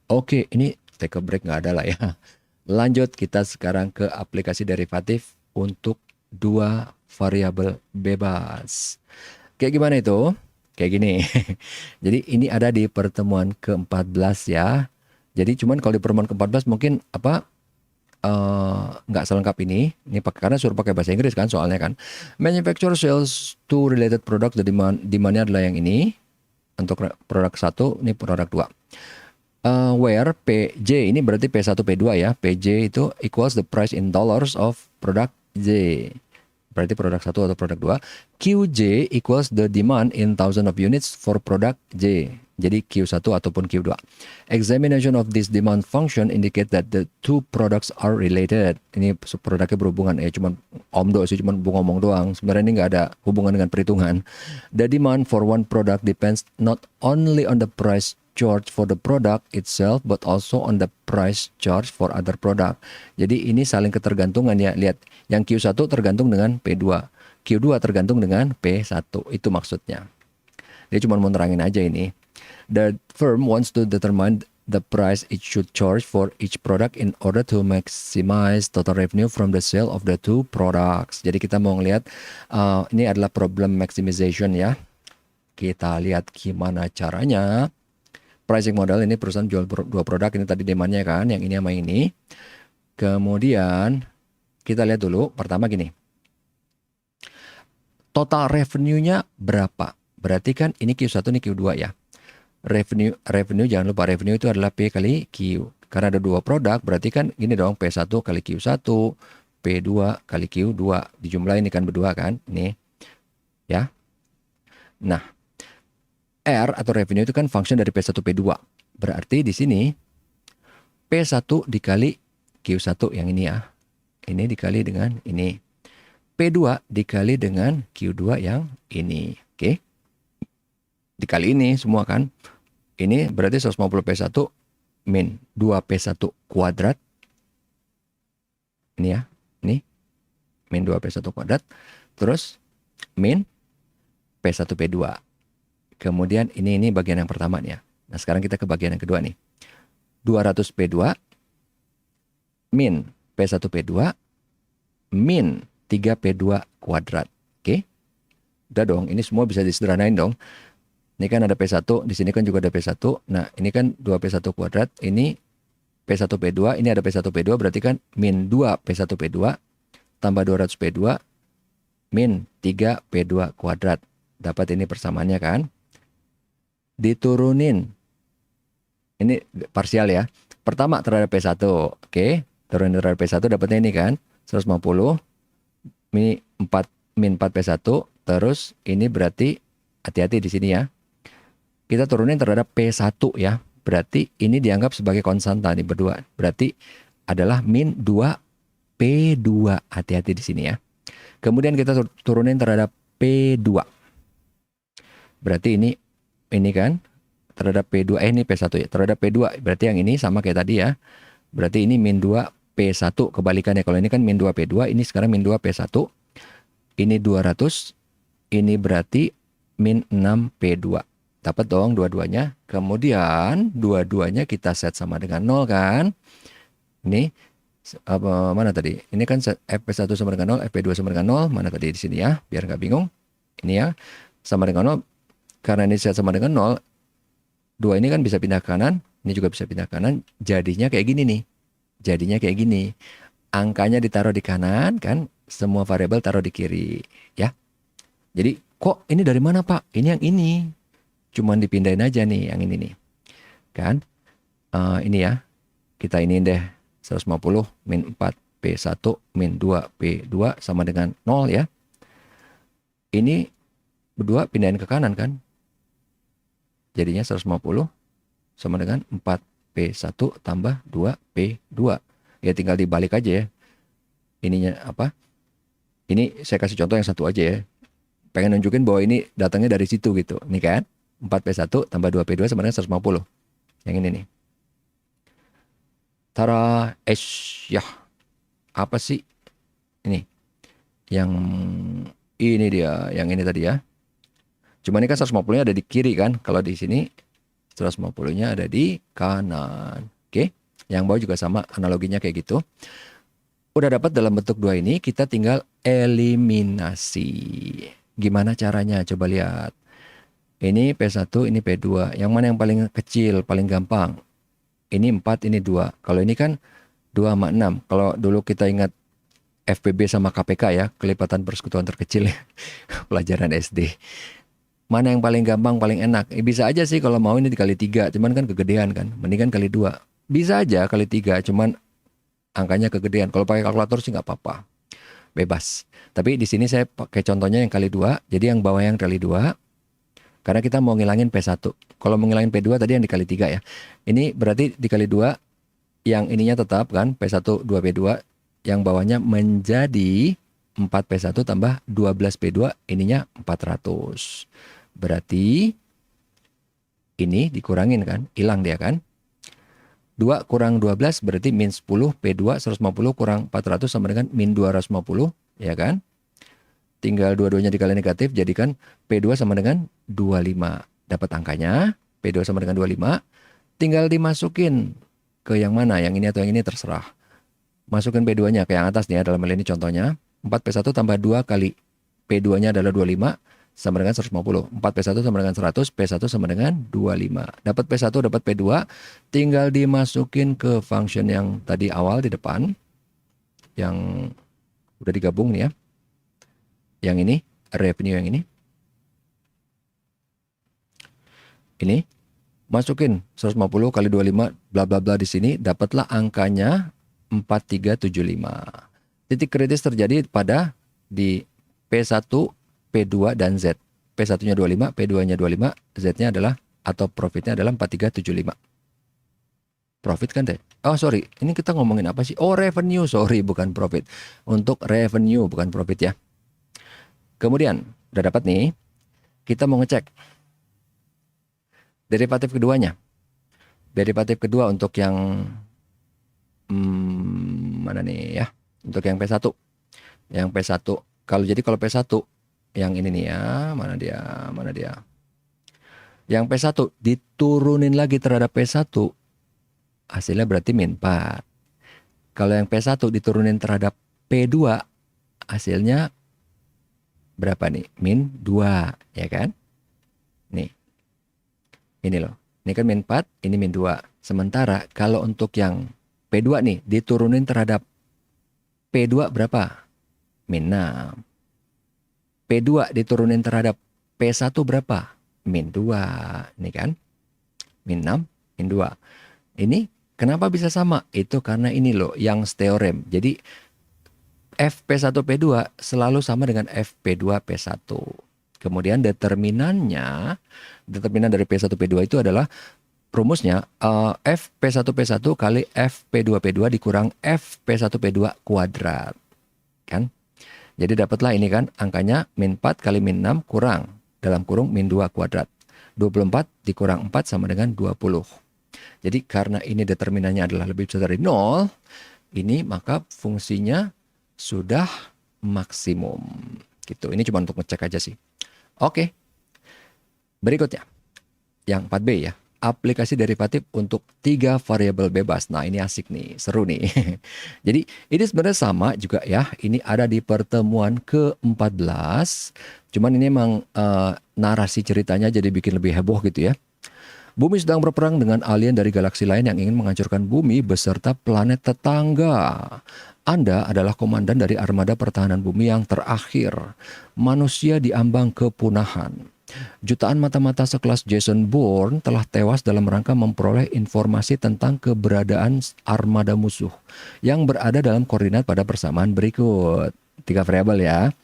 Speaker 1: Oke, ini take a break nggak ada lah ya. Lanjut kita sekarang ke aplikasi derivatif untuk dua variabel bebas. Kayak gimana itu? Kayak gini. Jadi ini ada di pertemuan ke-14 ya. Jadi cuman kalau di pertemuan ke-14 mungkin nggak selengkap ini. Ini karena suruh pakai bahasa Inggris kan soalnya kan. Manufacturer sells to related product. The demandnya adalah yang ini. Untuk produk 1, ini produk 2. Where PJ ini berarti P1 P2 ya. PJ itu equals the price in dollars of product J. Berarti produk 1 atau produk 2. QJ equals the demand in thousand of units for product J. Jadi Q1 ataupun Q2. Examination of this demand function indicate that the two products are related. Ini produknya berhubungan. Cuman omdo sih, cuman ngomong doang. Sebenarnya ini nggak ada hubungan dengan perhitungan. The demand for one product depends not only on the price charge for the product itself but also on the price charge for other product. Jadi ini saling ketergantungan ya. Lihat, yang Q1 tergantung dengan P2, Q2 tergantung dengan P1. Itu maksudnya. Dia cuma mau nerangin aja ini. The firm wants to determine the price it should charge for each product in order to maximize total revenue from the sale of the two products. Jadi kita mau ngelihat ini adalah problem maximization ya. Kita lihat gimana caranya. Pricing model ini perusahaan jual dua produk, ini tadi demandnya kan, yang ini sama ini. Kemudian kita lihat dulu, pertama gini. Total revenue-nya berapa? Berarti kan ini Q1, ini Q2 ya. Revenue jangan lupa revenue itu adalah P kali Q. Karena ada dua produk, berarti kan gini dong, P1 kali Q1, P2 kali Q2. Dijumlahin ini kan berdua kan, ini. Ya. Nah, R atau revenue itu kan function dari P1 P2. Berarti di sini P1 dikali Q1 yang ini ya. Ini dikali dengan ini. P2 dikali dengan Q2 yang ini. Oke. Dikali ini semua kan. Ini berarti 150 P1 min 2 P1 kuadrat. Ini ya. Ini. Min 2 P1 kuadrat. Terus min P1 P2. Kemudian ini bagian yang pertama nih ya. Nah sekarang kita ke bagian yang kedua nih. 200 P2 min P1 P2 min 3 P2 kuadrat. Oke. Udah dong, ini semua bisa disederhanain dong. Ini kan ada P1, di sini kan juga ada P1. Nah ini kan 2 P1 kuadrat, ini P1 P2, ini ada P1 P2, berarti kan min 2 P1 P2 tambah 200 P2 min 3 P2 kuadrat. Dapat ini persamaannya kan. Diturunin. Ini parsial ya. Pertama terhadap P1. Oke. Turunin terhadap P1 dapatnya ini kan. 150. Ini 4 min 4 P1. Terus ini berarti hati-hati di sini ya. Kita turunin terhadap P1 ya. Berarti ini dianggap sebagai konstanta nih berdua. Berarti adalah min 2 P2. Hati-hati di sini ya. Kemudian kita turunin terhadap P2. Berarti ini kan terhadap P2, ini P1 ya. Terhadap P2 berarti yang ini sama kayak tadi ya. Berarti ini min 2 P1 kebalikannya. Kalau ini kan min 2 P2, ini sekarang min 2 P1. Ini 200. Ini berarti min 6 P2. Dapat dong dua-duanya. Kemudian dua-duanya kita set sama dengan 0 kan. Ini mana tadi? Ini kan F1 sama dengan 0, F2 sama dengan 0. Mana tadi di sini ya, biar nggak bingung. Ini ya, sama dengan 0. Karena ini set sama dengan 0, 2 ini kan bisa pindah ke kanan, ini juga bisa pindah ke kanan, jadinya kayak gini nih. Jadinya kayak gini. Angkanya ditaruh di kanan kan, semua variabel taruh di kiri, ya. Jadi, kok ini dari mana Pak? Ini yang ini. Cuman dipindahin aja nih, yang ini nih. Kan? Ini ya. Kita ini deh, 150 min 4 P1 min 2 P2 sama dengan 0 ya. Ini berdua pindahin ke kanan kan. Jadinya 150 sama dengan 4P1 tambah 2P2. Ya tinggal dibalik aja ya. Ininya apa? Ini saya kasih contoh yang satu aja ya. Pengen nunjukin bahwa ini datangnya dari situ gitu. Ini kan 4P1 tambah 2P2 sama dengan 150. Yang ini nih. Tara, ya. Apa sih? Ini. Yang ini dia, yang ini tadi ya. Cuma ini kan 150-nya ada di kiri kan. Kalau di sini 150-nya ada di kanan. Oke. Yang bawah juga sama analoginya kayak gitu. Udah dapat dalam bentuk 2 ini, kita tinggal eliminasi. Gimana caranya? Coba lihat. Ini P1, ini P2. Yang mana yang paling kecil, paling gampang? Ini 4, ini 2. Kalau ini kan 2 sama 6. Kalau dulu kita ingat FPB sama KPK ya, kelipatan persekutuan terkecil ya. Pelajaran SD. Mana yang paling gampang, paling enak? Bisa aja sih kalau mau ini dikali 3, cuman kan kegedean kan. Mendingan kali 2. Bisa aja kali 3, cuman angkanya kegedean. Kalau pakai kalkulator sih nggak apa-apa. Bebas. Tapi di sini saya pakai contohnya yang kali 2. Jadi yang bawah yang kali 2. Karena kita mau ngilangin P1. Kalau mau ngilangin P2 tadi yang dikali 3 ya. Ini berarti dikali 2, yang ininya tetap kan, P1, 2P2. Yang bawahnya menjadi 4P1 tambah 12P2, ininya 400. Berarti ini dikurangin kan, hilang dia kan. 2 kurang 12 berarti min 10, P2 150 kurang 400 sama dengan min 250, ya kan. Tinggal dua-duanya dikali negatif, jadikan P2 sama dengan 25. Dapat angkanya, P2 sama dengan 25. Tinggal dimasukin ke yang mana, yang ini atau yang ini terserah. Masukin P2-nya ke yang atas nih ya, dalam hal ini contohnya. 4P1 tambah 2 kali P2-nya adalah 25 sama dengan 150. 4P1 sama dengan 100, P1 sama dengan 25. Dapat P1, dapat P2, tinggal dimasukin ke function yang tadi awal di depan. Yang udah digabung nih ya. Yang ini, revenue yang ini. Ini, masukin 150 kali 25, bla bla bla di sini, dapatlah angkanya 4375. Titik kritis terjadi pada di P1, P2, dan Z. P1-nya 25, P2-nya 25, Z-nya adalah, atau profitnya adalah 4375. Profit kan deh? Oh sorry, ini kita ngomongin apa sih? Oh revenue, sorry bukan profit. Untuk revenue bukan profit ya. Kemudian, udah dapat nih, kita mau ngecek derivatif keduanya. Derivatif kedua untuk yang mana nih ya? Untuk yang P1. Yang P1. Kalau P1 yang ini nih ya, mana dia? Yang P1 diturunin lagi terhadap P1, hasilnya berarti min 4. Kalau yang P1 diturunin terhadap P2, hasilnya berapa nih? Min 2, ya kan? Nih. Ini loh. Ini kan min 4, ini min 2. Sementara kalau untuk yang P2 nih diturunin terhadap P2 berapa? Min 6. P2 diturunin terhadap P1 berapa? Min 2. Ini kan? Min 6, min 2. Ini kenapa bisa sama? Itu karena ini loh, Young's teorem. Jadi FP1P2 selalu sama dengan FP2P1. Kemudian determinan dari P1P2 itu adalah rumusnya FP1P1 kali FP2P2 dikurang FP1P2 kuadrat. Kan? Jadi dapatlah ini kan angkanya min 4 kali min 6 kurang dalam kurung min 2 kuadrat. 24 dikurang 4 sama dengan 20. Jadi karena ini determinannya adalah lebih besar dari 0, ini maka fungsinya sudah maksimum. Gitu. Ini cuma untuk ngecek aja sih. Oke. Berikutnya. Yang 4B ya. Aplikasi derivatif untuk 3 variabel bebas. Nah ini asik nih, seru nih. Jadi ini sebenarnya sama juga ya. Ini ada di pertemuan ke-14. Cuman ini emang narasi ceritanya jadi bikin lebih heboh gitu ya. Bumi sedang berperang dengan alien dari galaksi lain yang ingin menghancurkan bumi beserta planet tetangga. Anda adalah komandan dari armada pertahanan bumi yang terakhir. Manusia diambang kepunahan. Jutaan mata-mata sekelas Jason Bourne telah tewas dalam rangka memperoleh informasi tentang keberadaan armada musuh yang berada dalam koordinat pada persamaan berikut. 3 variabel ya.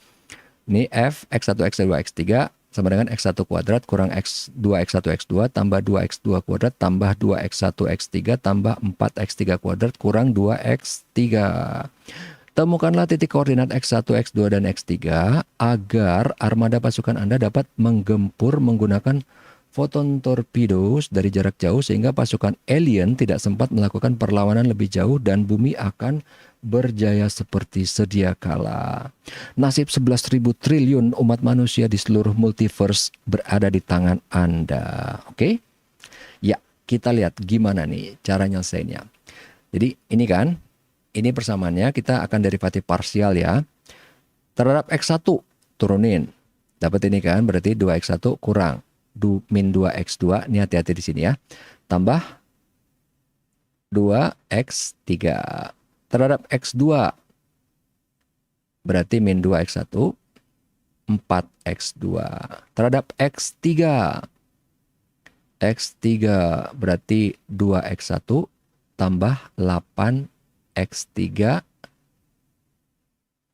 Speaker 1: Ini F, X1, X2, X3 sama dengan X1 kuadrat kurang X2, X1, X2 tambah 2X2 kuadrat tambah 2X1, X3 tambah 4X3 kuadrat kurang 2X3. Temukanlah titik koordinat X1, X2, dan X3 agar armada pasukan Anda dapat menggempur menggunakan foton torpedoes dari jarak jauh sehingga pasukan alien tidak sempat melakukan perlawanan lebih jauh dan bumi akan berjaya seperti sedia kala. Nasib 11.000 triliun umat manusia di seluruh multiverse berada di tangan Anda. Oke? Ya, kita lihat gimana nih cara nyelesainnya. Jadi ini kan ini persamaannya kita akan derivatif parsial ya. Terhadap X1 turunin. Dapat ini kan, berarti 2X1 kurang min 2X2, ini hati-hati di sini ya. Tambah 2X3. Terhadap X2 berarti min 2X1, 4X2. Terhadap X3 berarti 2X1 tambah 8X3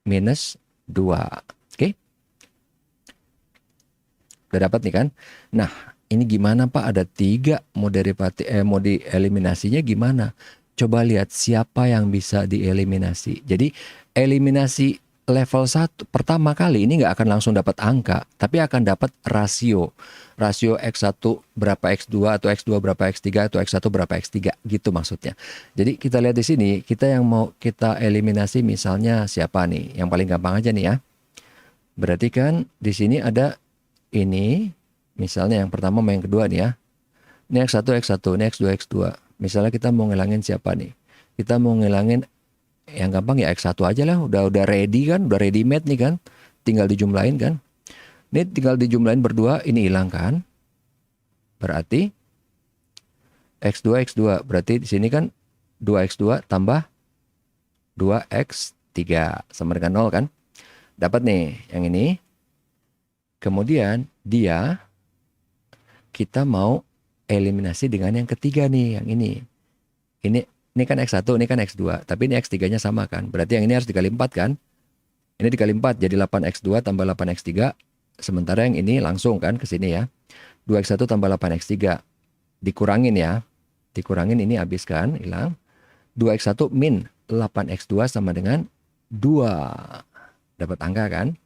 Speaker 1: minus 2. Oke? Udah dapat nih kan? Nah, ini gimana Pak? Ada 3 mau derivatif mau dieliminasinya gimana? Coba lihat siapa yang bisa dieliminasi. Jadi eliminasi level 1 pertama kali ini nggak akan langsung dapat angka, tapi akan dapat rasio. Rasio X1 berapa X2 atau X2 berapa X3 atau X1 berapa X3 gitu maksudnya. Jadi kita lihat di sini, kita yang mau kita eliminasi misalnya siapa nih? Yang paling gampang aja nih ya. Berarti kan di sini ada ini, misalnya yang pertama sama yang kedua nih ya. Ini X1, ini X2, Misalnya kita mau ngilangin siapa nih? Kita mau ngilangin yang gampang ya X1 aja lah, udah ready kan, udah ready made nih kan. Tinggal dijumlahin kan. Ini tinggal dijumlahin berdua, ini hilang kan. Berarti X2, berarti di sini kan 2X2 tambah 2X3 sama dengan 0 kan. Dapat nih yang ini. Kemudian kita mau eliminasi dengan yang ketiga nih, yang ini. Ini kan X1, ini kan X2, tapi ini X3-nya sama kan. Berarti yang ini harus dikali 4 kan. Ini dikali 4 jadi 8X2 tambah 8X3. Sementara yang ini langsung kan ke sini ya. 2X1 tambah 8X3. Dikurangin ya. Dikurangin ini habis kan, hilang. 2X1 min 8X2 sama dengan 2. Dapat angka kan.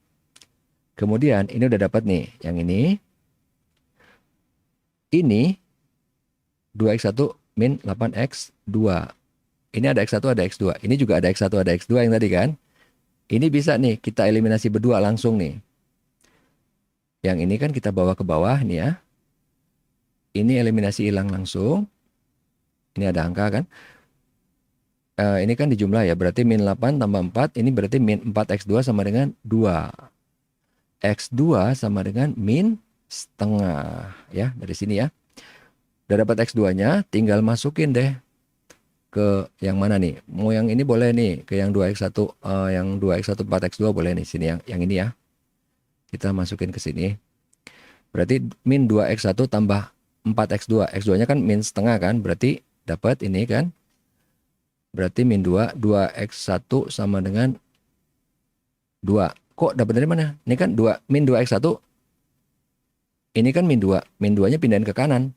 Speaker 1: Kemudian ini udah dapat nih, yang ini. Ini 2X1 min 8X2. Ini ada X1, ada X2. Ini juga ada X1, ada X2 yang tadi kan. Ini bisa nih, kita eliminasi berdua langsung nih. Yang ini kan kita bawa ke bawah nih ya. Ini eliminasi hilang langsung. Ini ada angka kan. Ini kan dijumlah ya, berarti min 8 tambah 4. Ini berarti min 4X2 sama dengan 2. X2 sama dengan min setengah. Ya, dari sini ya. Udah dapat X2-nya, tinggal masukin deh ke yang mana nih? Mau yang ini boleh nih, ke yang 2X1, yang 2X1 4X2 boleh nih, sini yang ini ya. Kita masukin ke sini. Berarti min 2X1 tambah 4X2. X2-nya kan min setengah kan, berarti dapat ini kan. Berarti min 2, 2X1 sama dengan 2. Kok dapat dari mana? Ini kan 2, min 2X1. Ini kan min 2. Min 2-nya pindahin ke kanan.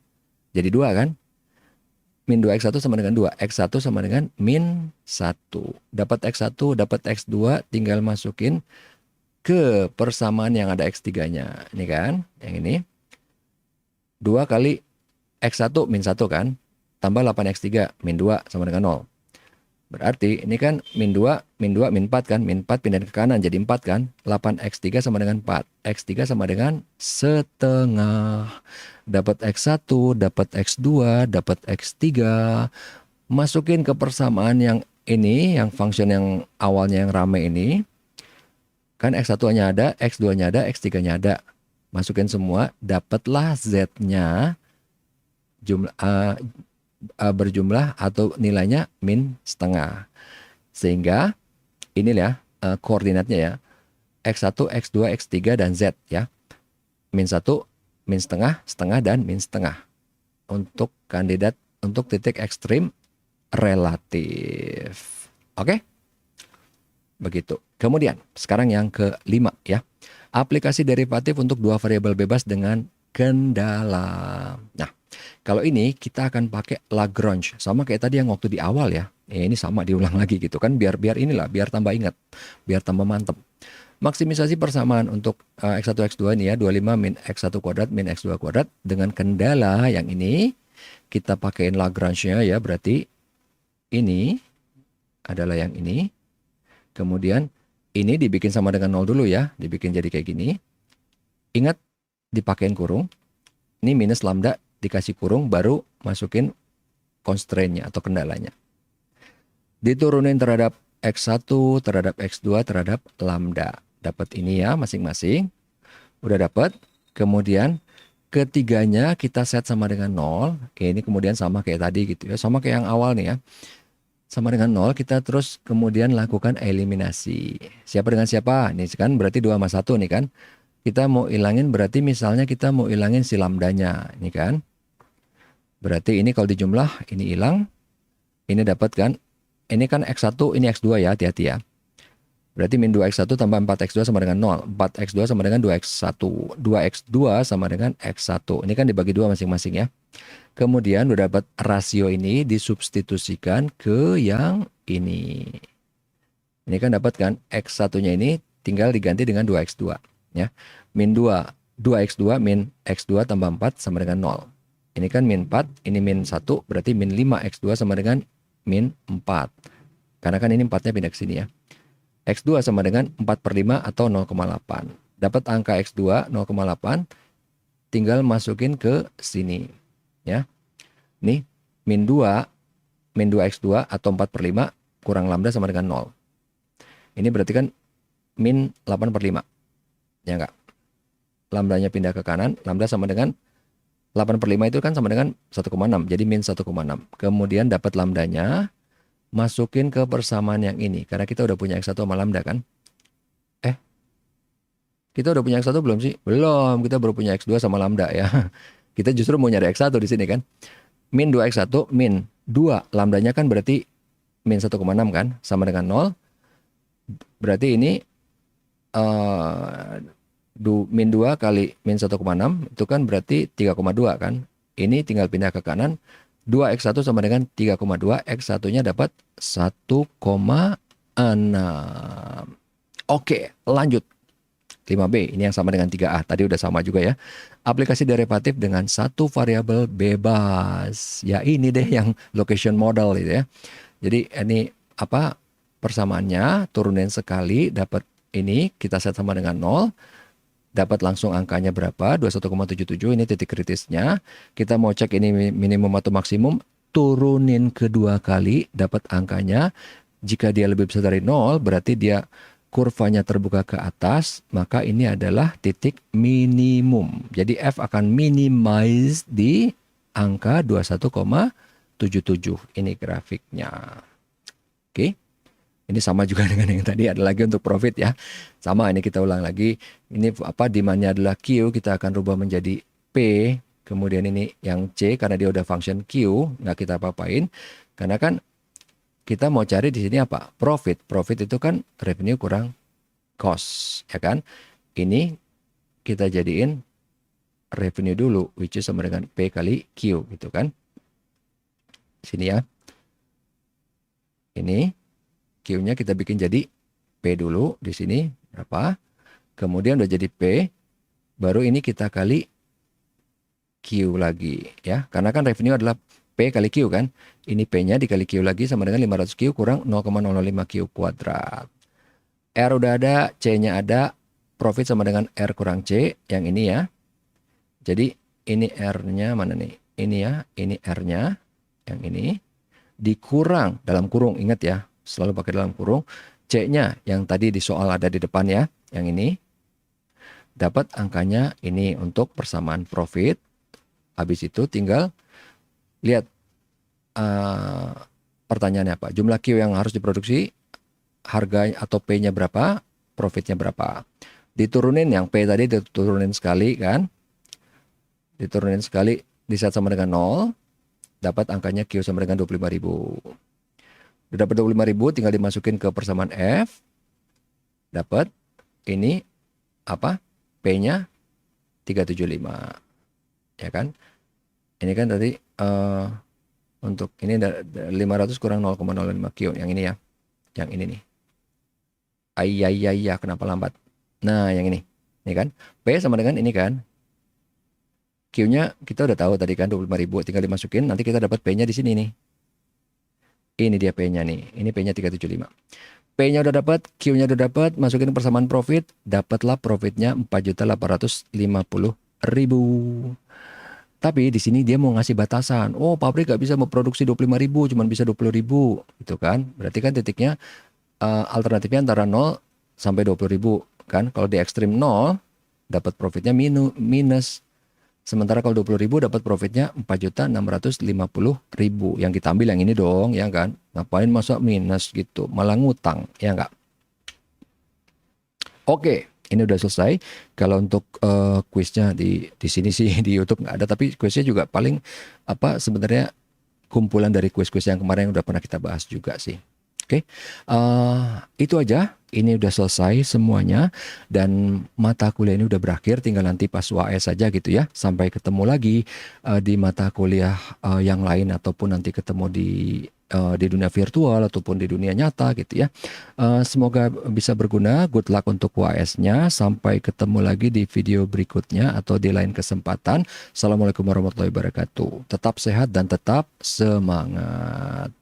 Speaker 1: Jadi 2 kan? Min 2X1 sama dengan 2. X1 sama dengan min 1. Dapat X1, dapat X2, tinggal masukin ke persamaan yang ada X3-nya. Ini kan? Yang ini. 2 kali X1 min 1 kan? Tambah 8X3 min 2 sama dengan 0. Berarti ini kan min 2, min 4 kan? Min 4 pindahin ke kanan jadi 4 kan? 8X3 sama dengan 4. X3 sama dengan setengah. Dapat X1, dapat X2, dapat X3. Masukin ke persamaan yang ini, yang function yang awalnya yang rame ini. Kan X1-nya ada, X2-nya ada, X3-nya ada. Masukin semua, dapatlah Z-nya berjumlah atau nilainya min setengah. Sehingga ini ya koordinatnya ya. X1, X2, X3, dan Z ya. Min 1, min setengah, setengah, dan min setengah. Untuk kandidat, untuk titik ekstrim relatif. Oke? Begitu. Kemudian, sekarang yang kelima ya. Aplikasi derivatif untuk dua variabel bebas dengan kendala. Nah, kalau ini kita akan pakai Lagrange. Sama kayak tadi yang waktu di awal ya. Ini sama diulang lagi gitu kan. Biar inilah, biar tambah ingat. Biar tambah mantep. Maksimisasi persamaan untuk X1, X2 ini ya. 25 min X1 kuadrat min X2 kuadrat. Dengan kendala yang ini. Kita pakaiin Lagrange-nya ya. Berarti ini adalah yang ini. Kemudian ini dibikin sama dengan 0 dulu ya. Dibikin jadi kayak gini. Ingat dipakein kurung. Ini minus lambda dikasih kurung baru masukin constraint-nya atau kendalanya. Diturunin terhadap X1, terhadap X2, terhadap lambda. Dapat ini ya masing-masing. Udah dapat. Kemudian ketiganya kita set sama dengan 0. Ini kemudian sama kayak tadi gitu ya. Sama kayak yang awal nih ya. Sama dengan 0, kita terus kemudian lakukan eliminasi. Siapa dengan siapa? Ini kan berarti 2 sama 1 nih kan. Kita mau ilangin berarti misalnya kita mau ilangin si lambdanya. Ini kan. Berarti ini kalau dijumlah, ini hilang. Ini dapat kan. Ini kan X1, ini X2 ya, hati-hati ya. Berarti min 2X1 tambah 4X2 sama dengan 0. 4X2 sama dengan 2X1. 2X2 sama dengan X1. Ini kan dibagi 2 masing-masing ya. Kemudian udah dapat rasio ini disubstitusikan ke yang ini. Ini kan dapat kan X1-nya ini tinggal diganti dengan 2X2. Ya. Min 2. 2X2 min X2 tambah 4 sama dengan 0. Ini kan min 4, ini min 1, berarti min 5X2 sama dengan min 4. Karena kan ini 4-nya pindah ke sini ya. X2 sama dengan 4 per 5 atau 0,8. Dapat angka X2 0,8, tinggal masukin ke sini. Ya. Nih, min 2X2 atau 4 per 5 kurang lambda sama dengan 0. Ini berarti kan min 8 per 5. Ya enggak? Lambdanya pindah ke kanan, lambda sama dengan 8 per 5 itu kan sama dengan 1,6. Jadi min 1,6. Kemudian dapat lambdanya, masukin ke persamaan yang ini. Karena kita udah punya X1 sama lambda kan. Kita udah punya X1 belum sih? Belum, kita baru punya X2 sama lambda ya. Kita justru mau nyari X1 di sini kan. Min 2X1, min 2. Lambdanya kan berarti min 1,6 kan. Sama dengan 0. Berarti ini min 2 kali min 1,6 itu kan berarti 3,2 kan. Ini tinggal pindah ke kanan. 2X1 sama dengan 3,2. X1-nya dapat 1,6. Oke, lanjut. 5B, ini yang sama dengan 3A. Tadi udah sama juga ya. Aplikasi derivatif dengan satu variabel bebas. Ya ini deh yang location model gitu ya. Jadi ini apa persamaannya, turunin sekali, dapat ini, kita set sama dengan 0. Dapat langsung angkanya berapa, 21,77, ini titik kritisnya. Kita mau cek ini minimum atau maksimum, turunin kedua kali, dapat angkanya. Jika dia lebih besar dari 0, berarti dia kurvanya terbuka ke atas, maka ini adalah titik minimum. Jadi F akan minimize di angka 21,77. Ini grafiknya. Oke. Ini sama juga dengan yang tadi, ada lagi untuk profit ya. Sama, ini kita ulang lagi. Ini apa, demand-nya adalah Q, kita akan rubah menjadi P. Kemudian ini yang C, karena dia udah function Q, nggak kita apa-apain. Karena kan kita mau cari di sini apa? Profit. Profit itu kan revenue kurang cost, ya kan? Ini kita jadiin revenue dulu, which is sama dengan P kali Q, gitu kan? Sini ya. Ini Q-nya kita bikin jadi P dulu di sini berapa? Kemudian udah jadi P, baru ini kita kali Q lagi ya. Karena kan revenue adalah P kali Q kan. Ini P-nya dikali Q lagi sama dengan 500Q kurang 0,005Q kuadrat. R udah ada, C-nya ada, profit sama dengan R kurang C, yang ini ya. Jadi ini R-nya mana nih? Ini ya, ini R-nya, yang ini. Dikurang dalam kurung, ingat ya, selalu pakai dalam kurung. C-nya yang tadi di soal ada di depan ya, yang ini. Dapat angkanya ini untuk persamaan profit. Habis itu tinggal lihat pertanyaannya apa. Jumlah Q yang harus diproduksi, harga atau P-nya berapa, profitnya berapa. Diturunin, yang P tadi diturunin sekali kan. Diturunin sekali, diset sama dengan 0. Dapat angkanya Q sama dengan 25.000. Udah dapat 25.000, tinggal dimasukin ke persamaan F. Dapat ini apa? P-nya 375. Ya kan? Ini kan tadi untuk ini 500 kurang 0,05 Q, yang ini ya. Yang ini nih. Ayah, kenapa lambat? Nah, yang ini. Ini kan? P sama dengan ini kan? Q-nya kita udah tahu tadi kan 25.000, tinggal dimasukin, nanti kita dapat P-nya di sini nih. Ini dia P-nya nih. Ini P-nya 375. P-nya udah dapat, Q-nya udah dapat, masukin persamaan profit, dapatlah profitnya 4.850.000. Tapi di sini dia mau ngasih batasan. Oh, pabrik nggak bisa memproduksi 25.000, cuma bisa 20.000, gitu kan? Berarti kan titiknya alternatifnya antara 0 sampai 20.000 kan? Kalau di ekstrim 0 dapat profitnya minus. Sementara kalau 20.000 dapat profitnya 4.650.000. Yang kita ambil yang ini dong, ya kan? Ngapain masa minus gitu? Malah ngutang, ya enggak? Oke, ini udah selesai. Kalau untuk kuisnya di sini sih di YouTube nggak ada, tapi kuisnya juga paling apa sebenarnya kumpulan dari kuis-kuis yang kemarin yang udah pernah kita bahas juga sih. Oke, itu aja. Ini udah selesai semuanya dan mata kuliah ini udah berakhir. Tinggal nanti pas UAS saja gitu ya. Sampai ketemu lagi di mata kuliah yang lain ataupun nanti ketemu di dunia virtual ataupun di dunia nyata gitu ya. Semoga bisa berguna. Good luck untuk UAS-nya. Sampai ketemu lagi di video berikutnya atau di lain kesempatan. Assalamualaikum warahmatullahi wabarakatuh. Tetap sehat dan tetap semangat.